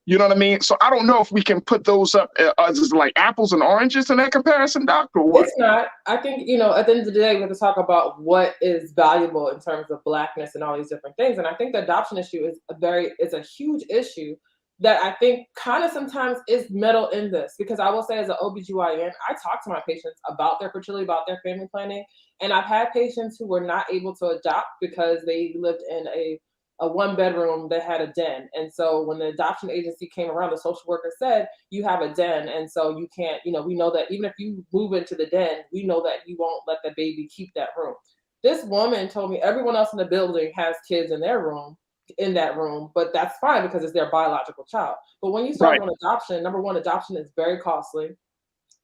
You know what I mean? So I don't know if we can put those up as like apples and oranges in that comparison, Doc, or what? It's not. I think, at the end of the day, we have to talk about what is valuable in terms of Blackness and all these different things. And I think the adoption issue is a huge issue that I think kind of sometimes is middle in this, because I will say as an OBGYN, I talk to my patients about their fertility, about their family planning. And I've had patients who were not able to adopt because they lived in a one bedroom that had a den. And so when the adoption agency came around, the social worker said, you have a den. And so you can't, we know that even if you move into the den, we know that you won't let the baby keep that room. This woman told me everyone else in the building has kids in that room, but that's fine because it's their biological child. But when you start doing adoption, number one, adoption is very costly.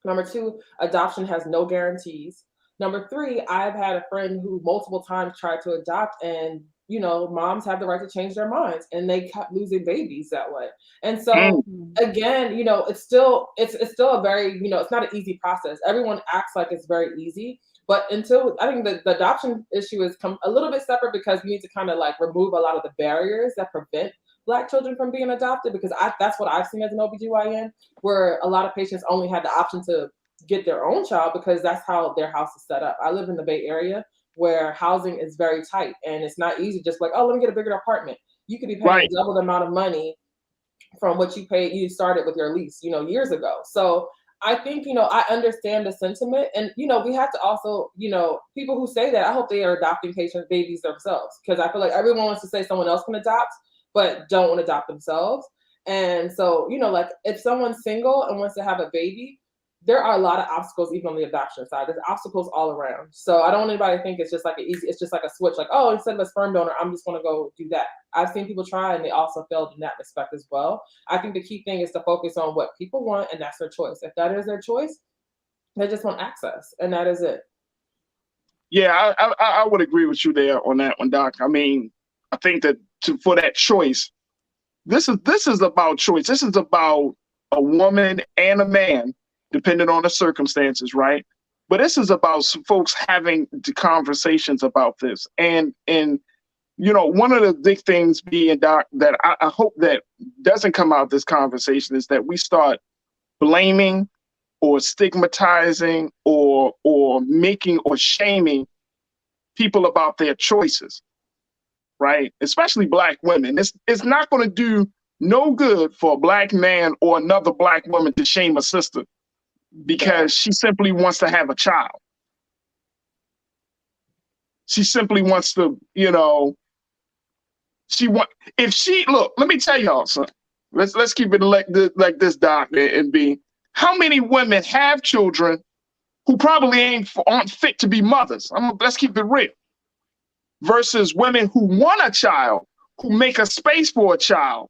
Number two, adoption has no guarantees. Number three, I've had a friend who multiple times tried to adopt, and moms have the right to change their minds, and they kept losing babies that way. And so again, it's still a very, it's not an easy process. Everyone acts like it's very easy, but until I think the adoption issue is a little bit separate, because we need to kind of like remove a lot of the barriers that prevent Black children from being adopted, because that's what I've seen as an OBGYN, where a lot of patients only had the option to get their own child because that's how their house is set up. I live in the Bay Area where housing is very tight, and it's not easy just like, oh, let me get a bigger apartment. You could be paying double the amount of money from what you started with your lease, years ago. So I think, I understand the sentiment, and, we have to also, people who say that, I hope they are adopting patient babies themselves, because I feel like everyone wants to say someone else can adopt, but don't want to adopt themselves. And so, like if someone's single and wants to have a baby, there are a lot of obstacles even on the adoption side. There's obstacles all around. So I don't want anybody to think it's just like it's just like a switch, like, oh, instead of a sperm donor, I'm just going to go do that. I've seen people try and they also failed in that respect as well. I think the key thing is to focus on what people want, and that's their choice. If that is their choice, they just want access, and that is it. Yeah, I would agree with you there on that one, Doc. I mean, I think that for that choice, this is about choice. This is about a woman and a man, depending on the circumstances, right? But this is about some folks having the conversations about this. And one of the big things, being, Doc, that I hope that doesn't come out of this conversation is that we start blaming or stigmatizing or making or shaming people about their choices, right? Especially Black women. It's not going to do no good for a Black man or another Black woman to shame a sister because she simply wants to have a child. She simply wants to, look, let me tell y'all something. Let's keep it like this, Doc, and B. How many women have children who probably aren't fit to be mothers? Let's keep it real. Versus women who want a child, who make a space for a child,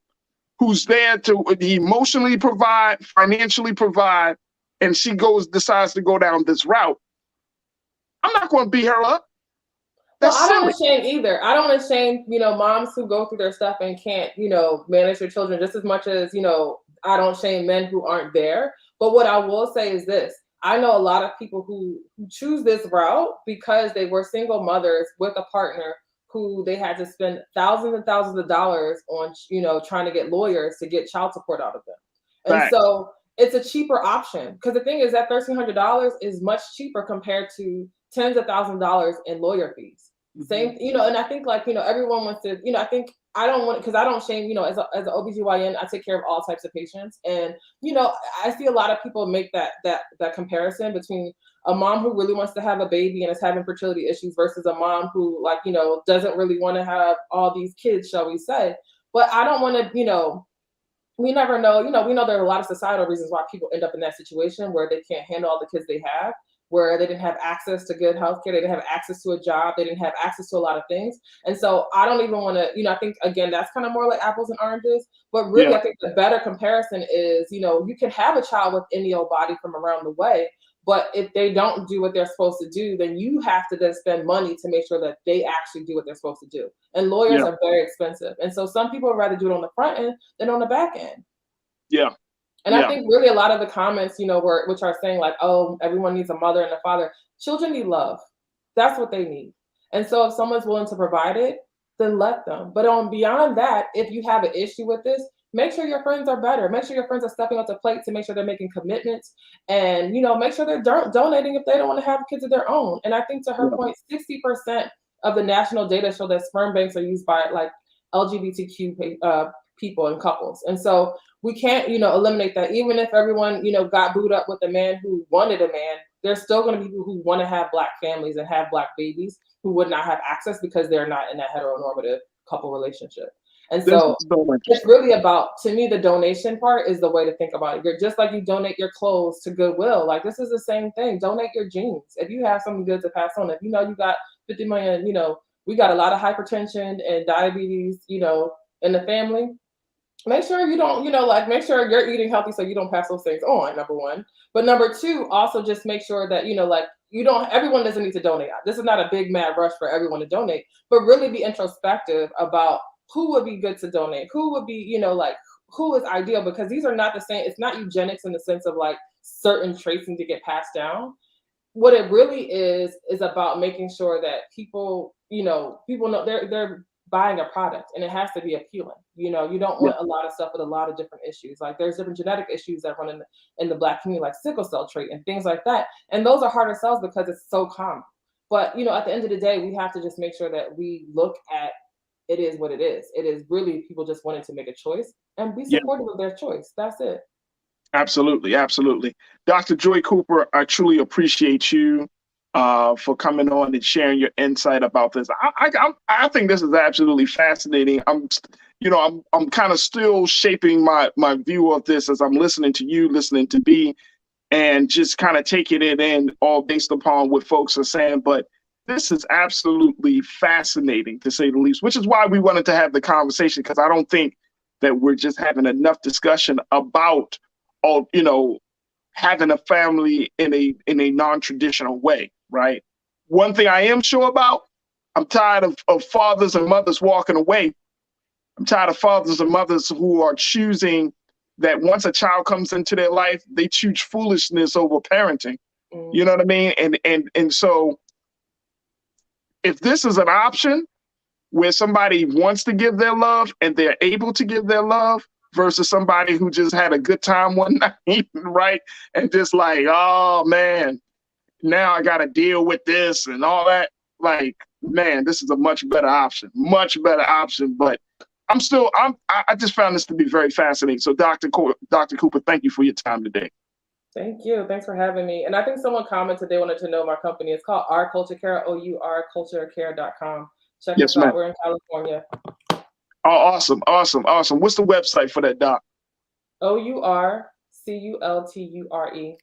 who's there to emotionally provide, financially provide, and she decides to go down this route. I'm not going to beat her up. That's I don't silly. want to shame either. I don't want to shame, moms who go through their stuff and can't, manage their children just as much as, I don't shame men who aren't there. But what I will say is this. I know a lot of people who choose this route because they were single mothers with a partner who they had to spend thousands and thousands of dollars on, trying to get lawyers to get child support out of them. And Right. So it's a cheaper option, because the thing is that $1,300 is much cheaper compared to tens of thousands of dollars in lawyer fees. Same, and I think everyone wants to, I think I don't want, because I don't shame, as an OBGYN, I take care of all types of patients. And, I see a lot of people make that comparison between a mom who really wants to have a baby and is having fertility issues versus a mom who doesn't really want to have all these kids, shall we say. But I don't want to, we never know, we know there are a lot of societal reasons why people end up in that situation where they can't handle all the kids they have, where they didn't have access to good healthcare, they didn't have access to a job, they didn't have access to a lot of things. And so I don't even want to, I think, again, that's kind of more like apples and oranges. But really, I think the better comparison is, you can have a child with any old body from around the way, but if they don't do what they're supposed to do, then you have to then spend money to make sure that they actually do what they're supposed to do. And lawyers are very expensive. And so some people would rather do it on the front end than on the back end. Yeah. And I think really a lot of the comments, which are saying like, oh, everyone needs a mother and a father. Children need love. That's what they need. And so if someone's willing to provide it, then let them. But beyond that, if you have an issue with this, make sure your friends are better. Make sure your friends are stepping up to plate to make sure they're making commitments, and, make sure they're donating if they don't want to have kids of their own. And I think to her point, 60% of the national data show that sperm banks are used by like LGBTQ people and couples. And so we can't, eliminate that. Even if everyone, got booed up with a man who wanted a man, there's still going to be people who want to have Black families and have Black babies who would not have access because they're not in a heteronormative couple relationship. And so it's really about, to me, the donation part is the way to think about it. You're just like you donate your clothes to Goodwill. Like, this is the same thing. Donate your genes. If you have something good to pass on, if you got 50 million, we got a lot of hypertension and diabetes, in the family. Make sure you don't, make sure you're eating healthy so you don't pass those things on, number one. But number two, also just make sure that, everyone doesn't need to donate. This is not a big mad rush for everyone to donate, but really be introspective about who would be good to donate, who would be, who is ideal, because these are not the same. It's not eugenics in the sense of like certain traits need to get passed down. What it really is about making sure that people know they're buying a product, and it has to be appealing. You don't want a lot of stuff with a lot of different issues. Like there's different genetic issues that run in the Black community, like sickle cell trait and things like that. And those are harder sells because it's so common. But, at the end of the day, we have to just make sure that we look at it is what it is. It is really people just wanting to make a choice and be supportive of their choice. That's it. Absolutely, absolutely. Dr. Joy Cooper, I truly appreciate you for coming on and sharing your insight about this. I think this is absolutely fascinating. I'm kind of still shaping my view of this as I'm listening to you, listening to B, and just kind of taking it in all based upon what folks are saying. But this is absolutely fascinating, to say the least, which is why we wanted to have the conversation, because I don't think that we're just having enough discussion about having a family in a non-traditional way, right? One thing I am sure about, I'm tired of fathers and mothers walking away. I'm tired of fathers and mothers who are choosing that once a child comes into their life, they choose foolishness over parenting. You know what I mean? And so if this is an option where somebody wants to give their love and they're able to give their love, versus somebody who just had a good time one night, right? And just like, oh man, now I got to deal with this and all that. Like, man, this is a much better option. But I just found this to be very fascinating. So Dr. Cooper, thank you for your time today. Thank you. Thanks for having me. And I think someone commented they wanted to know my company. It's called Our Culture Care, OurCultureCare.com. Check us out. We're in California. Oh, awesome. What's the website for that, Doc? OurCulture,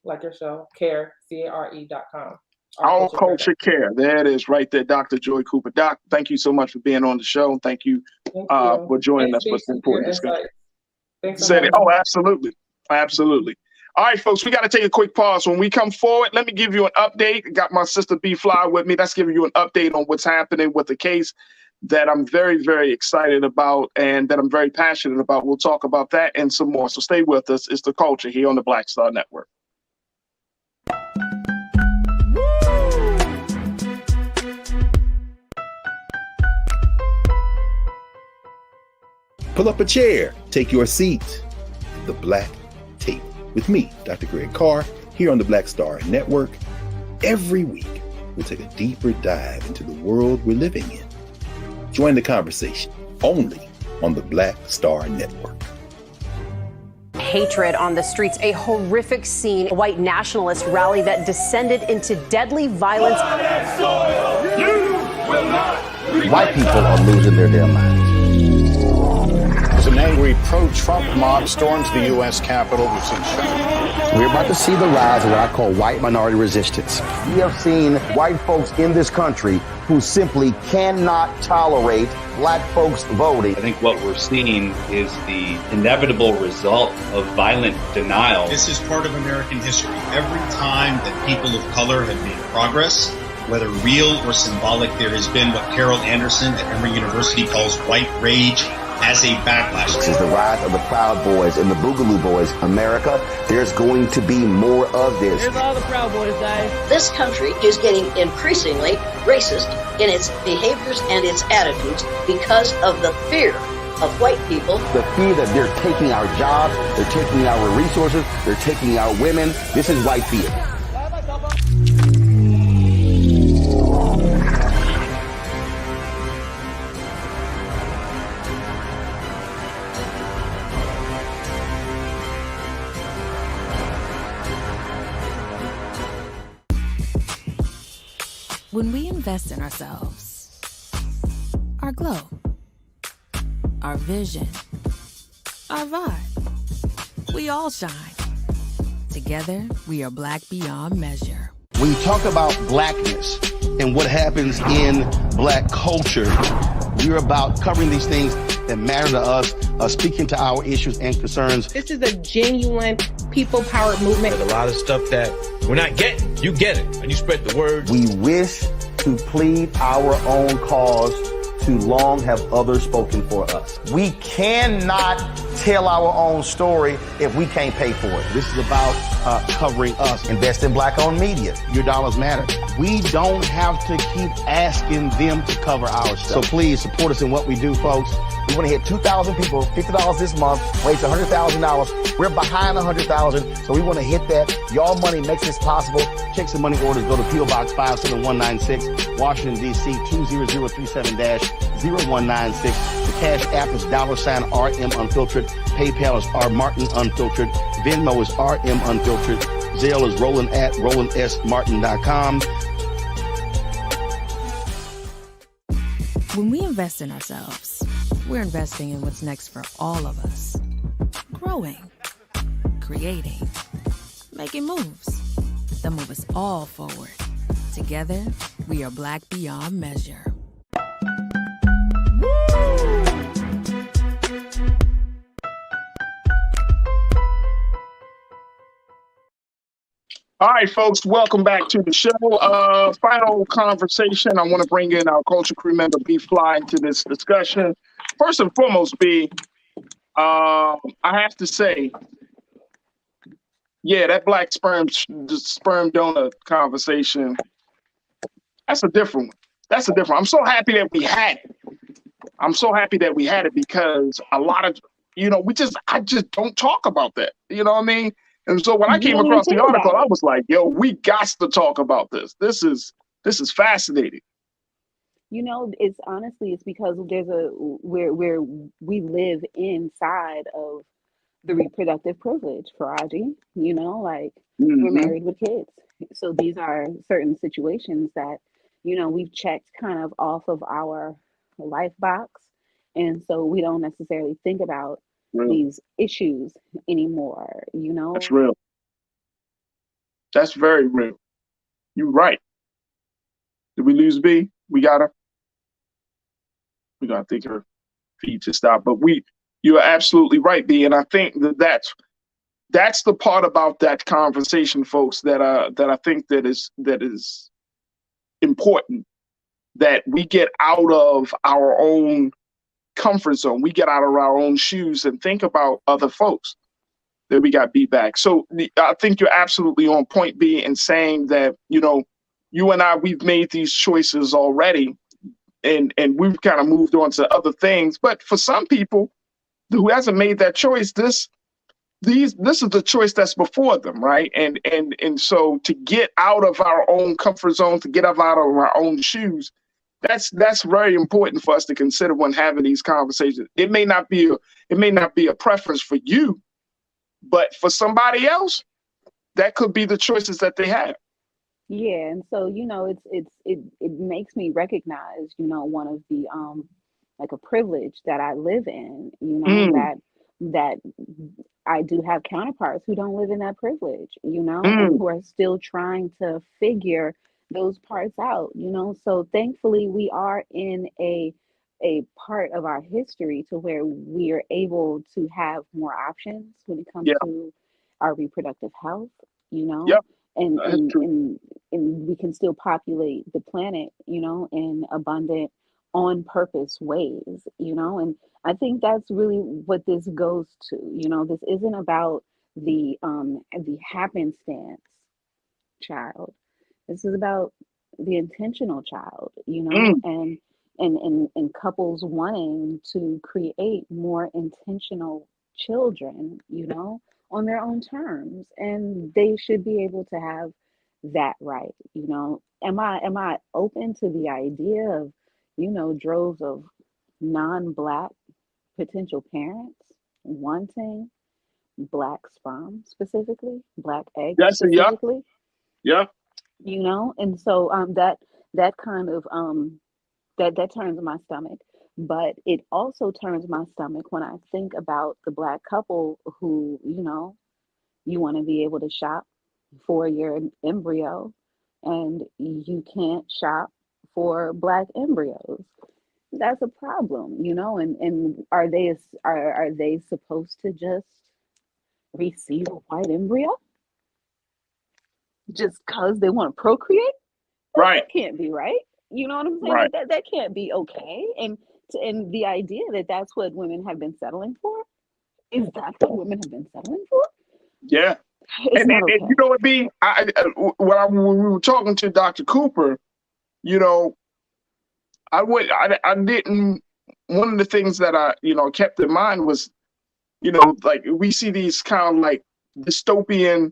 like your show, care, CARE.com. Our Culture Care. There it is right there, Dr. Joy Cooper. Doc, thank you so much for being on the show. Thank you for joining us for this important discussion. Absolutely. All right, folks, we got to take a quick pause. When we come forward, let me give you an update. I got my sister B Fly with me. That's giving you an update on what's happening with the case that I'm very, very excited about and that I'm very passionate about. We'll talk about that and some more. So stay with us. It's The Culture here on the Black Star Network. Pull up a chair. Take your seat. The Black Tape with me, Dr. Greg Carr, here on the Black Star Network. Every week, we'll take a deeper dive into the world we're living in. Join the conversation only on the Black Star Network. Hatred on the streets, a horrific scene, a white nationalist rally that descended into deadly violence. White people are losing their damn minds. As an angry pro-Trump mob storms the U.S. Capitol, we've seen shootings. We're about to see the rise of what I call white minority resistance. We have seen white folks in this country who simply cannot tolerate black folks voting. I think what we're seeing is the inevitable result of violent denial. This is part of American history. Every time that people of color have made progress, whether real or symbolic, there has been what Carol Anderson at Emory University calls white rage as a backlash. This is the rise of the Proud Boys and the Boogaloo Boys. America, there's going to be more of this. Here's all the Proud Boys, guys. This country is getting increasingly racist in its behaviors and its attitudes because of the fear of white people. The fear that they're taking our jobs, they're taking our resources, they're taking our women. This is white fear. When we invest in ourselves, our glow, our vision, our vibe, we all shine. Together, we are black beyond measure. When you talk about blackness and what happens in black culture, we're about covering these things that matter to us, speaking to our issues and concerns. This is a genuine people-powered movement. There's a lot of stuff that we're not getting. You get it, and you spread the word. We wish to plead our own cause. Too long have others spoken for us. We cannot tell our own story if we can't pay for it. This is about covering us. Invest in black-owned media. Your dollars matter. We don't have to keep asking them to cover our stuff. So please support us in what we do, folks. We want to hit 2,000 people, $50 this month, raise $100,000. We're behind 100,000, so we want to hit that. Y'all money makes this possible. Check some money orders. Go to P.O. Box 57196, Washington, D.C. 20037-0. 0196. The Cash App is $RM Unfiltered. PayPal is R Martin Unfiltered. Venmo is RM Unfiltered. Zelle is roland@rolandsmartin.com. When we invest in ourselves, we're investing in what's next for all of us. Growing, creating, making moves that move us all forward. Together, we are Black beyond measure. All right, folks, welcome back to the show. Final conversation. I want to bring in our culture crew member, B Fly, into this discussion. First and foremost, B, I have to say, yeah, that black sperm donor conversation, that's a different one. That's a different one. I'm so happy that we had it. I'm so happy that we had it because a lot of, I just don't talk about that. You know what I mean? And so when I came across the article, I was like, yo, we got to talk about this. This is fascinating. It's because where we live inside of the reproductive privilege, Farajii, we're married with kids. So these are certain situations that, we've checked kind of off of our life box. And so we don't necessarily think about these issues anymore, That's real. That's very real. You're right. Did we lose B? We got her. We gotta think her feed to stop. But you're absolutely right, B. And I think that's the part about that conversation, folks, that I think that is important, that we get out of our own comfort zone. We get out of our own shoes and think about other folks. That we got B back. So I think you're absolutely on point, B, in saying that, you and I, we've made these choices already and we've kind of moved on to other things. But for some people who hasn't made that choice, this is the choice that's before them, right? And so to get out of our own comfort zone, to get out of our own shoes, that's very important for us to consider when having these conversations. It may not be a preference for you, but for somebody else, that could be the choices that they have. Yeah, and so it makes me recognize one of the like a privilege that I live in. That I do have counterparts who don't live in that privilege. And who are still trying to figure those parts out. So thankfully we are in a part of our history to where we are able to have more options when it comes to our reproductive health, and we can still populate the planet, in abundant, on purpose ways, and I think that's really what this goes to. This isn't about the happenstance child. This is about the intentional child, and couples wanting to create more intentional children, on their own terms, and they should be able to have that right. Am I open to the idea of, droves of non-Black potential parents wanting Black sperm, specifically Black eggs, specifically? Yeah. And so that kind of that turns my stomach, but it also turns my stomach when I think about the Black couple who, you want to be able to shop for your embryo and you can't shop for Black embryos. That's a problem, and are they supposed to just receive a white embryo just because they want to procreate? Right. That can't be right. You know what I'm saying? Right. That can't be okay. And the idea that that's what women have been settling for, is that what women have been settling for? Yeah. It's not okay. And you know what, B? When we were talking to Dr. Cooper, I didn't. One of the things that I kept in mind was, like we see these kind of like dystopian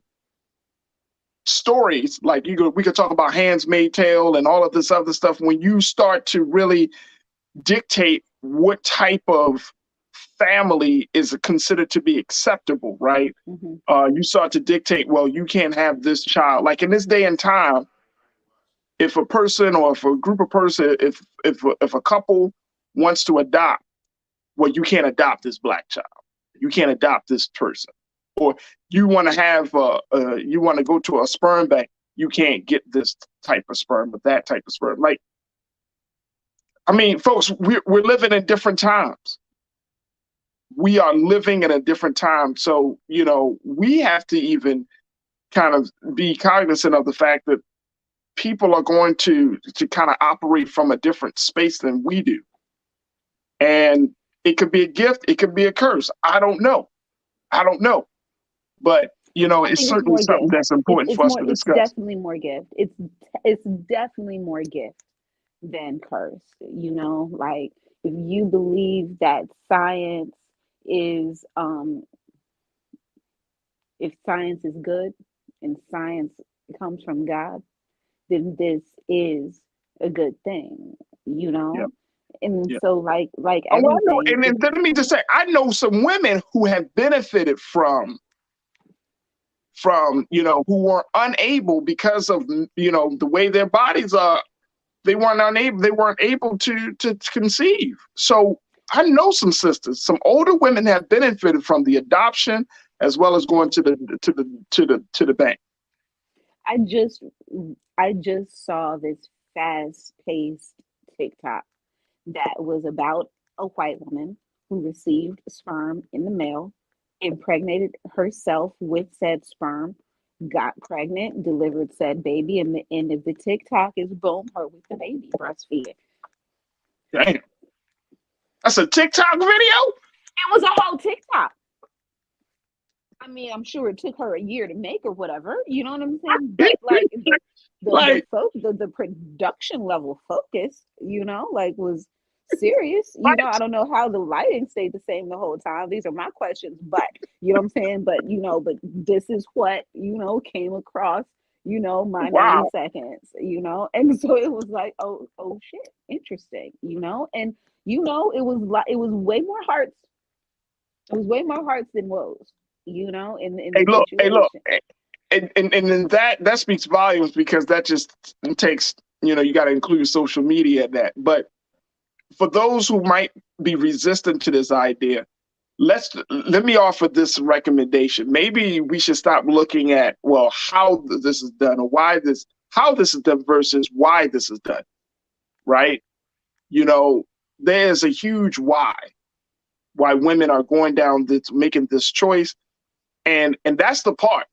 stories, like we could talk about Handmaid's Tale and all of this other stuff. When you start to really dictate what type of family is considered to be acceptable, right? You start to dictate, well, you can't have this child. Like in this day and time, if a person or if a group of person, if a couple wants to adopt, well, you can't adopt this black child. You can't adopt this person. Or you want to have, you want to go to a sperm bank, you can't get this type of sperm or that type of sperm. Like, I mean, folks, we're living in different times. We are living in a different time. So, you know, we have to even kind of be cognizant of the fact that people are going to kind of operate from a different space than we do. And it could be a gift, it could be a curse. I don't know. But, you know, it's certainly something that's important for us to discuss. It's definitely more gift. It's definitely more gift than curse. You know, like if you believe that science is if science is good and science comes from God, then this is a good thing, you know? Yeah. And Yeah. so like I know, everything. and then let me just say, I know some women who have benefited from, you know, who were unable because of, you know, the way their bodies are, they weren't able to conceive. So I know some sisters, some older women have benefited from the adoption as well as going to the bank. I just saw this fast-paced TikTok that was about a white woman who received sperm in the mail, impregnated herself with said sperm, got pregnant, delivered said baby, and the end of the TikTok is boom, her with the baby breastfeeding. Damn. That's a TikTok video? It was a whole TikTok. I mean, I'm sure it took her a year to make or whatever. You know what I'm saying? But like the production level focus, you know, like was serious. You know, I don't know how the lighting stayed the same the whole time. These are my questions, but you know what I'm saying? But you know, but this is what, you know, came across, you know, my 90 seconds, you know, and so it was like, oh shit, interesting, you know, and you know, it was way more hearts. It was way more hearts than woes, you know, in the situation. And that speaks volumes, because that just takes, you know, you got to include social media in that. But for those who might be resistant to this idea, let me offer this recommendation. Maybe we should stop looking at, well, how this is done or how this is done versus why this is done, right? You know, there's a huge why women are going down this, making this choice. And that's the part.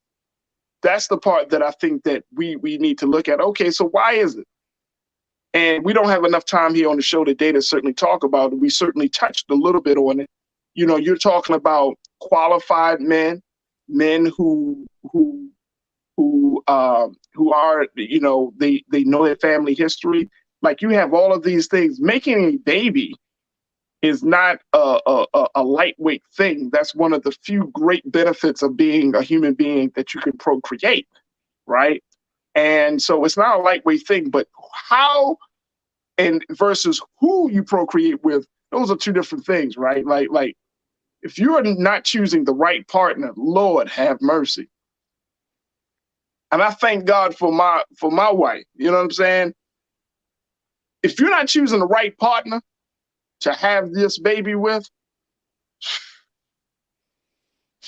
That's the part that I think that we need to look at. Okay, so why is it? And we don't have enough time here on the show today to certainly talk about it. We certainly touched a little bit on it. You know, you're talking about qualified men who are, you know, they know their family history. Like, you have all of these things. Making a baby is not a lightweight thing. That's one of the few great benefits of being a human being, that you can procreate, right? And so it's not a lightweight thing, but how and versus who you procreate with, those are two different things, right? Like if you are not choosing the right partner, Lord have mercy. And I thank God for my wife. You know what I'm saying? If you're not choosing the right partner to have this baby with,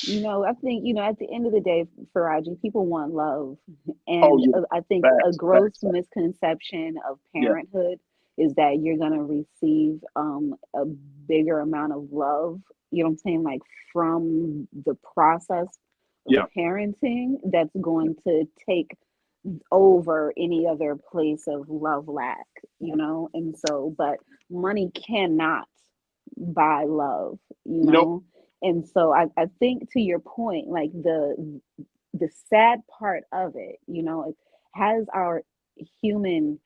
you know, I think, you know, at the end of the day, Farajii, people want love. And I think a gross misconception of parenthood is that you're going to receive a bigger amount of love, you know what I'm saying, like from the process of parenting, that's going to take over any other place of love lack, you know? And so, but money cannot buy love, you know? Nope. And so I think, to your point, like the sad part of it, you know, it has our humaning,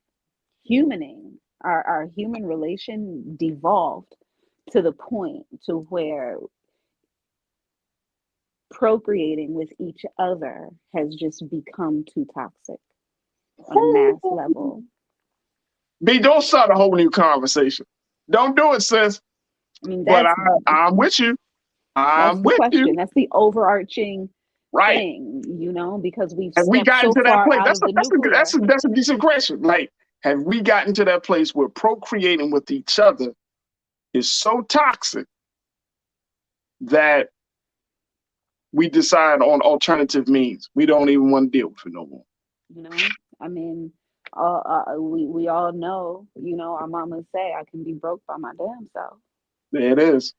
our human relation devolved to the point to where procreating with each other has just become too toxic on a mass level. B, don't start a whole new conversation. Don't do it, sis. I mean, But I'm with you. that's I'm the with question. you. That's the overarching Right. thing, because we've Have we stepped gotten so to that far place? out of the nuclear. That's a decent question. Like, have we gotten to that place where procreating with each other is so toxic that we decide on alternative means? We don't even want to deal with it no more. I mean, we all know, our mamas say, I can be broke by my damn self. There it is.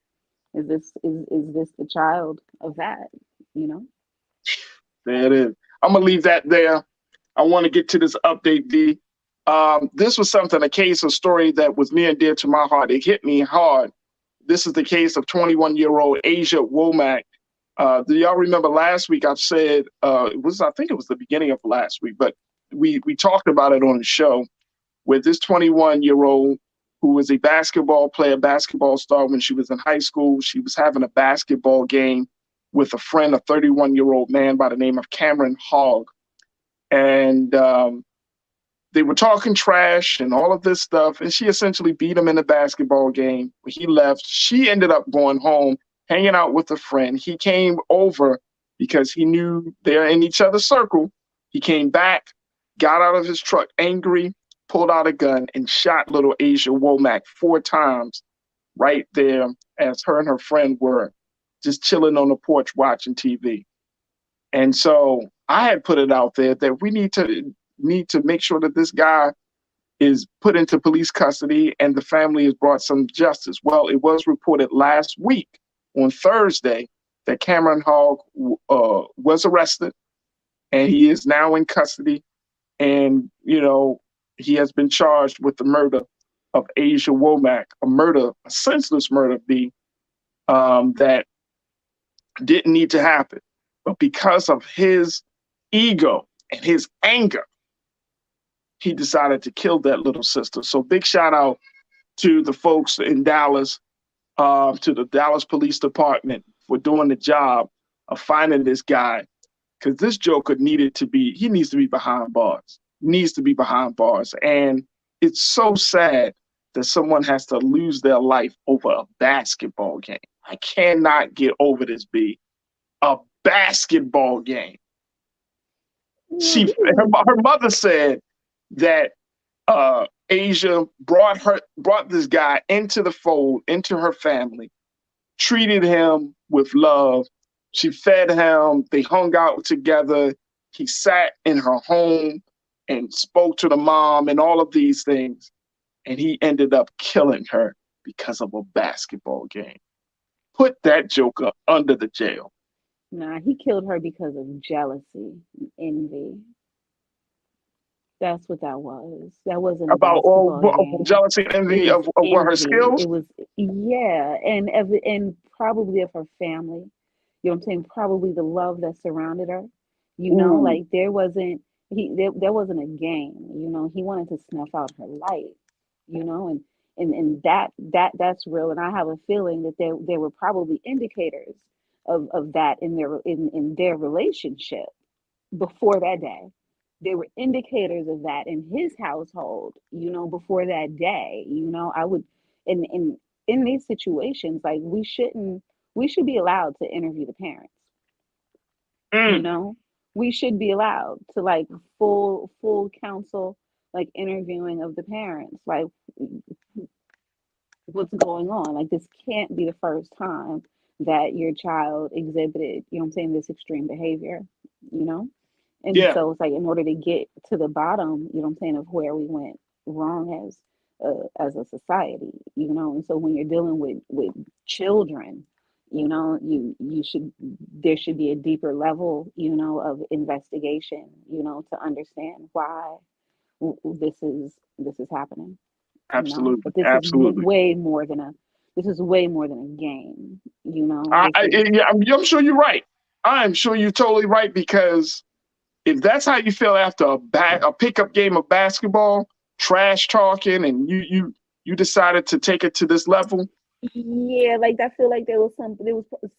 Is this the child of that? There it is. I'm gonna leave that there. I want to get to this update, D. This was a case, a story that was near and dear to my heart. It hit me hard. This is the case of 21-year-old Asia Womack. Do y'all remember last week? I said I think it was the beginning of last week, but we talked about it on the show, where this 21-year-old who was a basketball player, basketball star when she was in high school, she was having a basketball game with a friend, a 31-year-old man by the name of Cameron Hogg. And they were talking trash and all of this stuff. And she essentially beat him in the basketball game. He left. She ended up going home, hanging out with a friend. He came over because he knew they're in each other's circle. He came back, got out of his truck angry, pulled out a gun, and shot little Asia Womack 4 times right there as her and her friend were just chilling on the porch watching TV. And so I had put it out there that we need to make sure that this guy is put into police custody and the family is brought some justice. Well, it was reported last week on Thursday that Cameron Hogg was arrested and he is now in custody. And, he has been charged with the murder of Asia Womack, a senseless murder, that didn't need to happen. But because of his ego and his anger, he decided to kill that little sister. So big shout out to the folks in Dallas, to the Dallas Police Department for doing the job of finding this guy, because this joker needs to be behind bars. And it's so sad that someone has to lose their life over a basketball game. I cannot get over this, B. A basketball game. Her mother said that Asia brought this guy into the fold, into her family, treated him with love. She fed him. They hung out together. He sat in her home and spoke to the mom and all of these things. And he ended up killing her because of a basketball game. Put that joker under the jail. Nah, he killed her because of jealousy and envy. That's what that was. That wasn't about jealousy and envy of what her skills. It was, yeah, and probably of her family. You know what I'm saying? Probably the love that surrounded her. Like there wasn't a game. He wanted to snuff out her life. And that's real. And I have a feeling that there were probably indicators of that in their relationship before that day. There were indicators of that in his household, before that day. I would in these situations, like we should be allowed to interview the parents. We should be allowed to like full counsel, like interviewing of the parents, like what's going on. Like this can't be the first time that your child exhibited, this extreme behavior, And so it's like in order to get to the bottom, of where we went wrong as a society, And so when you're dealing with children, there should be a deeper level, of investigation, to understand why this is happening. Absolutely. But this Absolutely. is way more than a game, I'm sure you're right. I'm sure you're totally right, because if that's how you feel after a pickup game of basketball, trash talking, and you decided to take it to this level. Yeah, like I feel like there was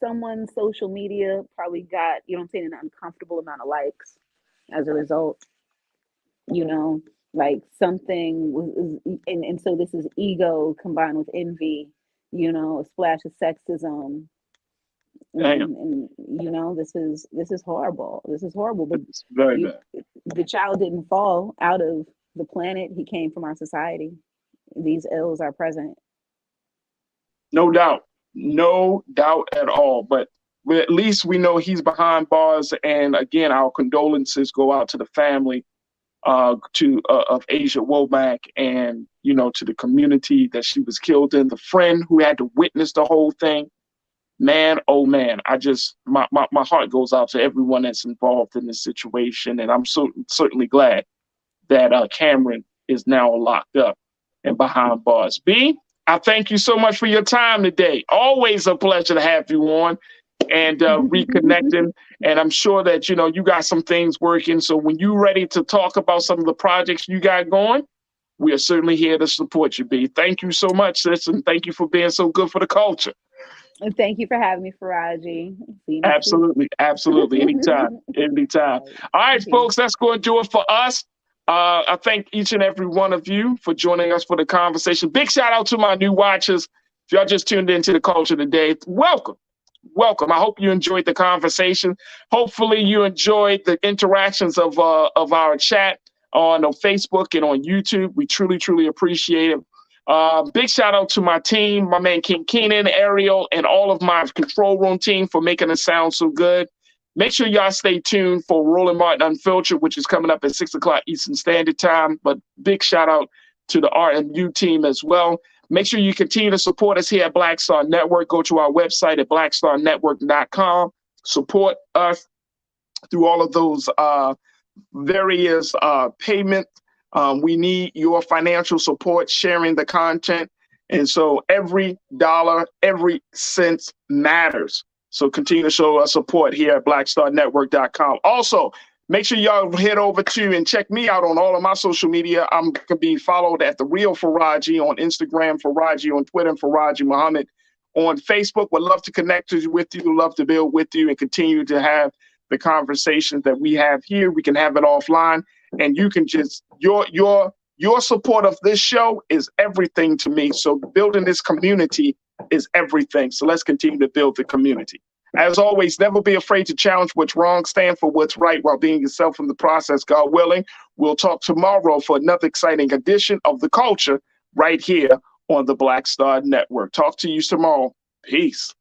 someone's social media probably got, an uncomfortable amount of likes as a result, like something was, and so this is ego combined with envy, you know, a splash of sexism. And you know, this is horrible. This is horrible. But It's very bad. the child didn't fall out of the planet. He came from our society. These ills are present. No doubt. No doubt at all. But at least we know he's behind bars. And again, our condolences go out to the family of Asia Womack, and, you know, to the community that she was killed in, the friend who had to witness the whole thing. Man, oh man, my heart goes out to everyone that's involved in this situation. And I'm certainly glad that Cameron is now locked up and behind bars. B, I thank you so much for your time today. Always a pleasure to have you on and reconnecting. And I'm sure that, you know, you got some things working. So when you're ready to talk about some of the projects you got going, we are certainly here to support you, B. Thank you so much, sis, and thank you for being so good for the culture. And thank you for having me, Farajii. Absolutely. Anytime. All right, folks, that's going to do it for us. I thank each and every one of you for joining us for the conversation. Big shout out to my new watchers. If y'all just tuned into the culture today, welcome. I hope you enjoyed the conversation. Hopefully you enjoyed the interactions of our chat on Facebook and on YouTube. We truly, truly appreciate it. Big shout out to my team, my man King Keenan, Ariel, and all of my control room team for making it sound so good. Make sure y'all stay tuned for Roland Martin Unfiltered, which is coming up at 6 o'clock Eastern Standard Time. But big shout out to the RMU team as well. Make sure you continue to support us here at Black Star Network. Go to our website at blackstarnetwork.com. Support us through all of those various payment. We need your financial support, sharing the content. And so every dollar, every cent matters. So continue to show us support here at blackstarnetwork.com. Also, make sure y'all head over to and check me out on all of my social media. I'm going to be followed at The Real Farajii on Instagram, Farajii on Twitter, and Farajii Muhammad on Facebook. Would love to connect with you, love to build with you, and continue to have the conversations that we have here. We can have it offline, and you can just, your support of this show is everything to me. So building this community is everything. So let's continue to build the community. As always, never be afraid to challenge what's wrong, stand for what's right while being yourself in the process, God willing. We'll talk tomorrow for another exciting edition of The Culture right here on the Black Star Network. Talk to you tomorrow. Peace.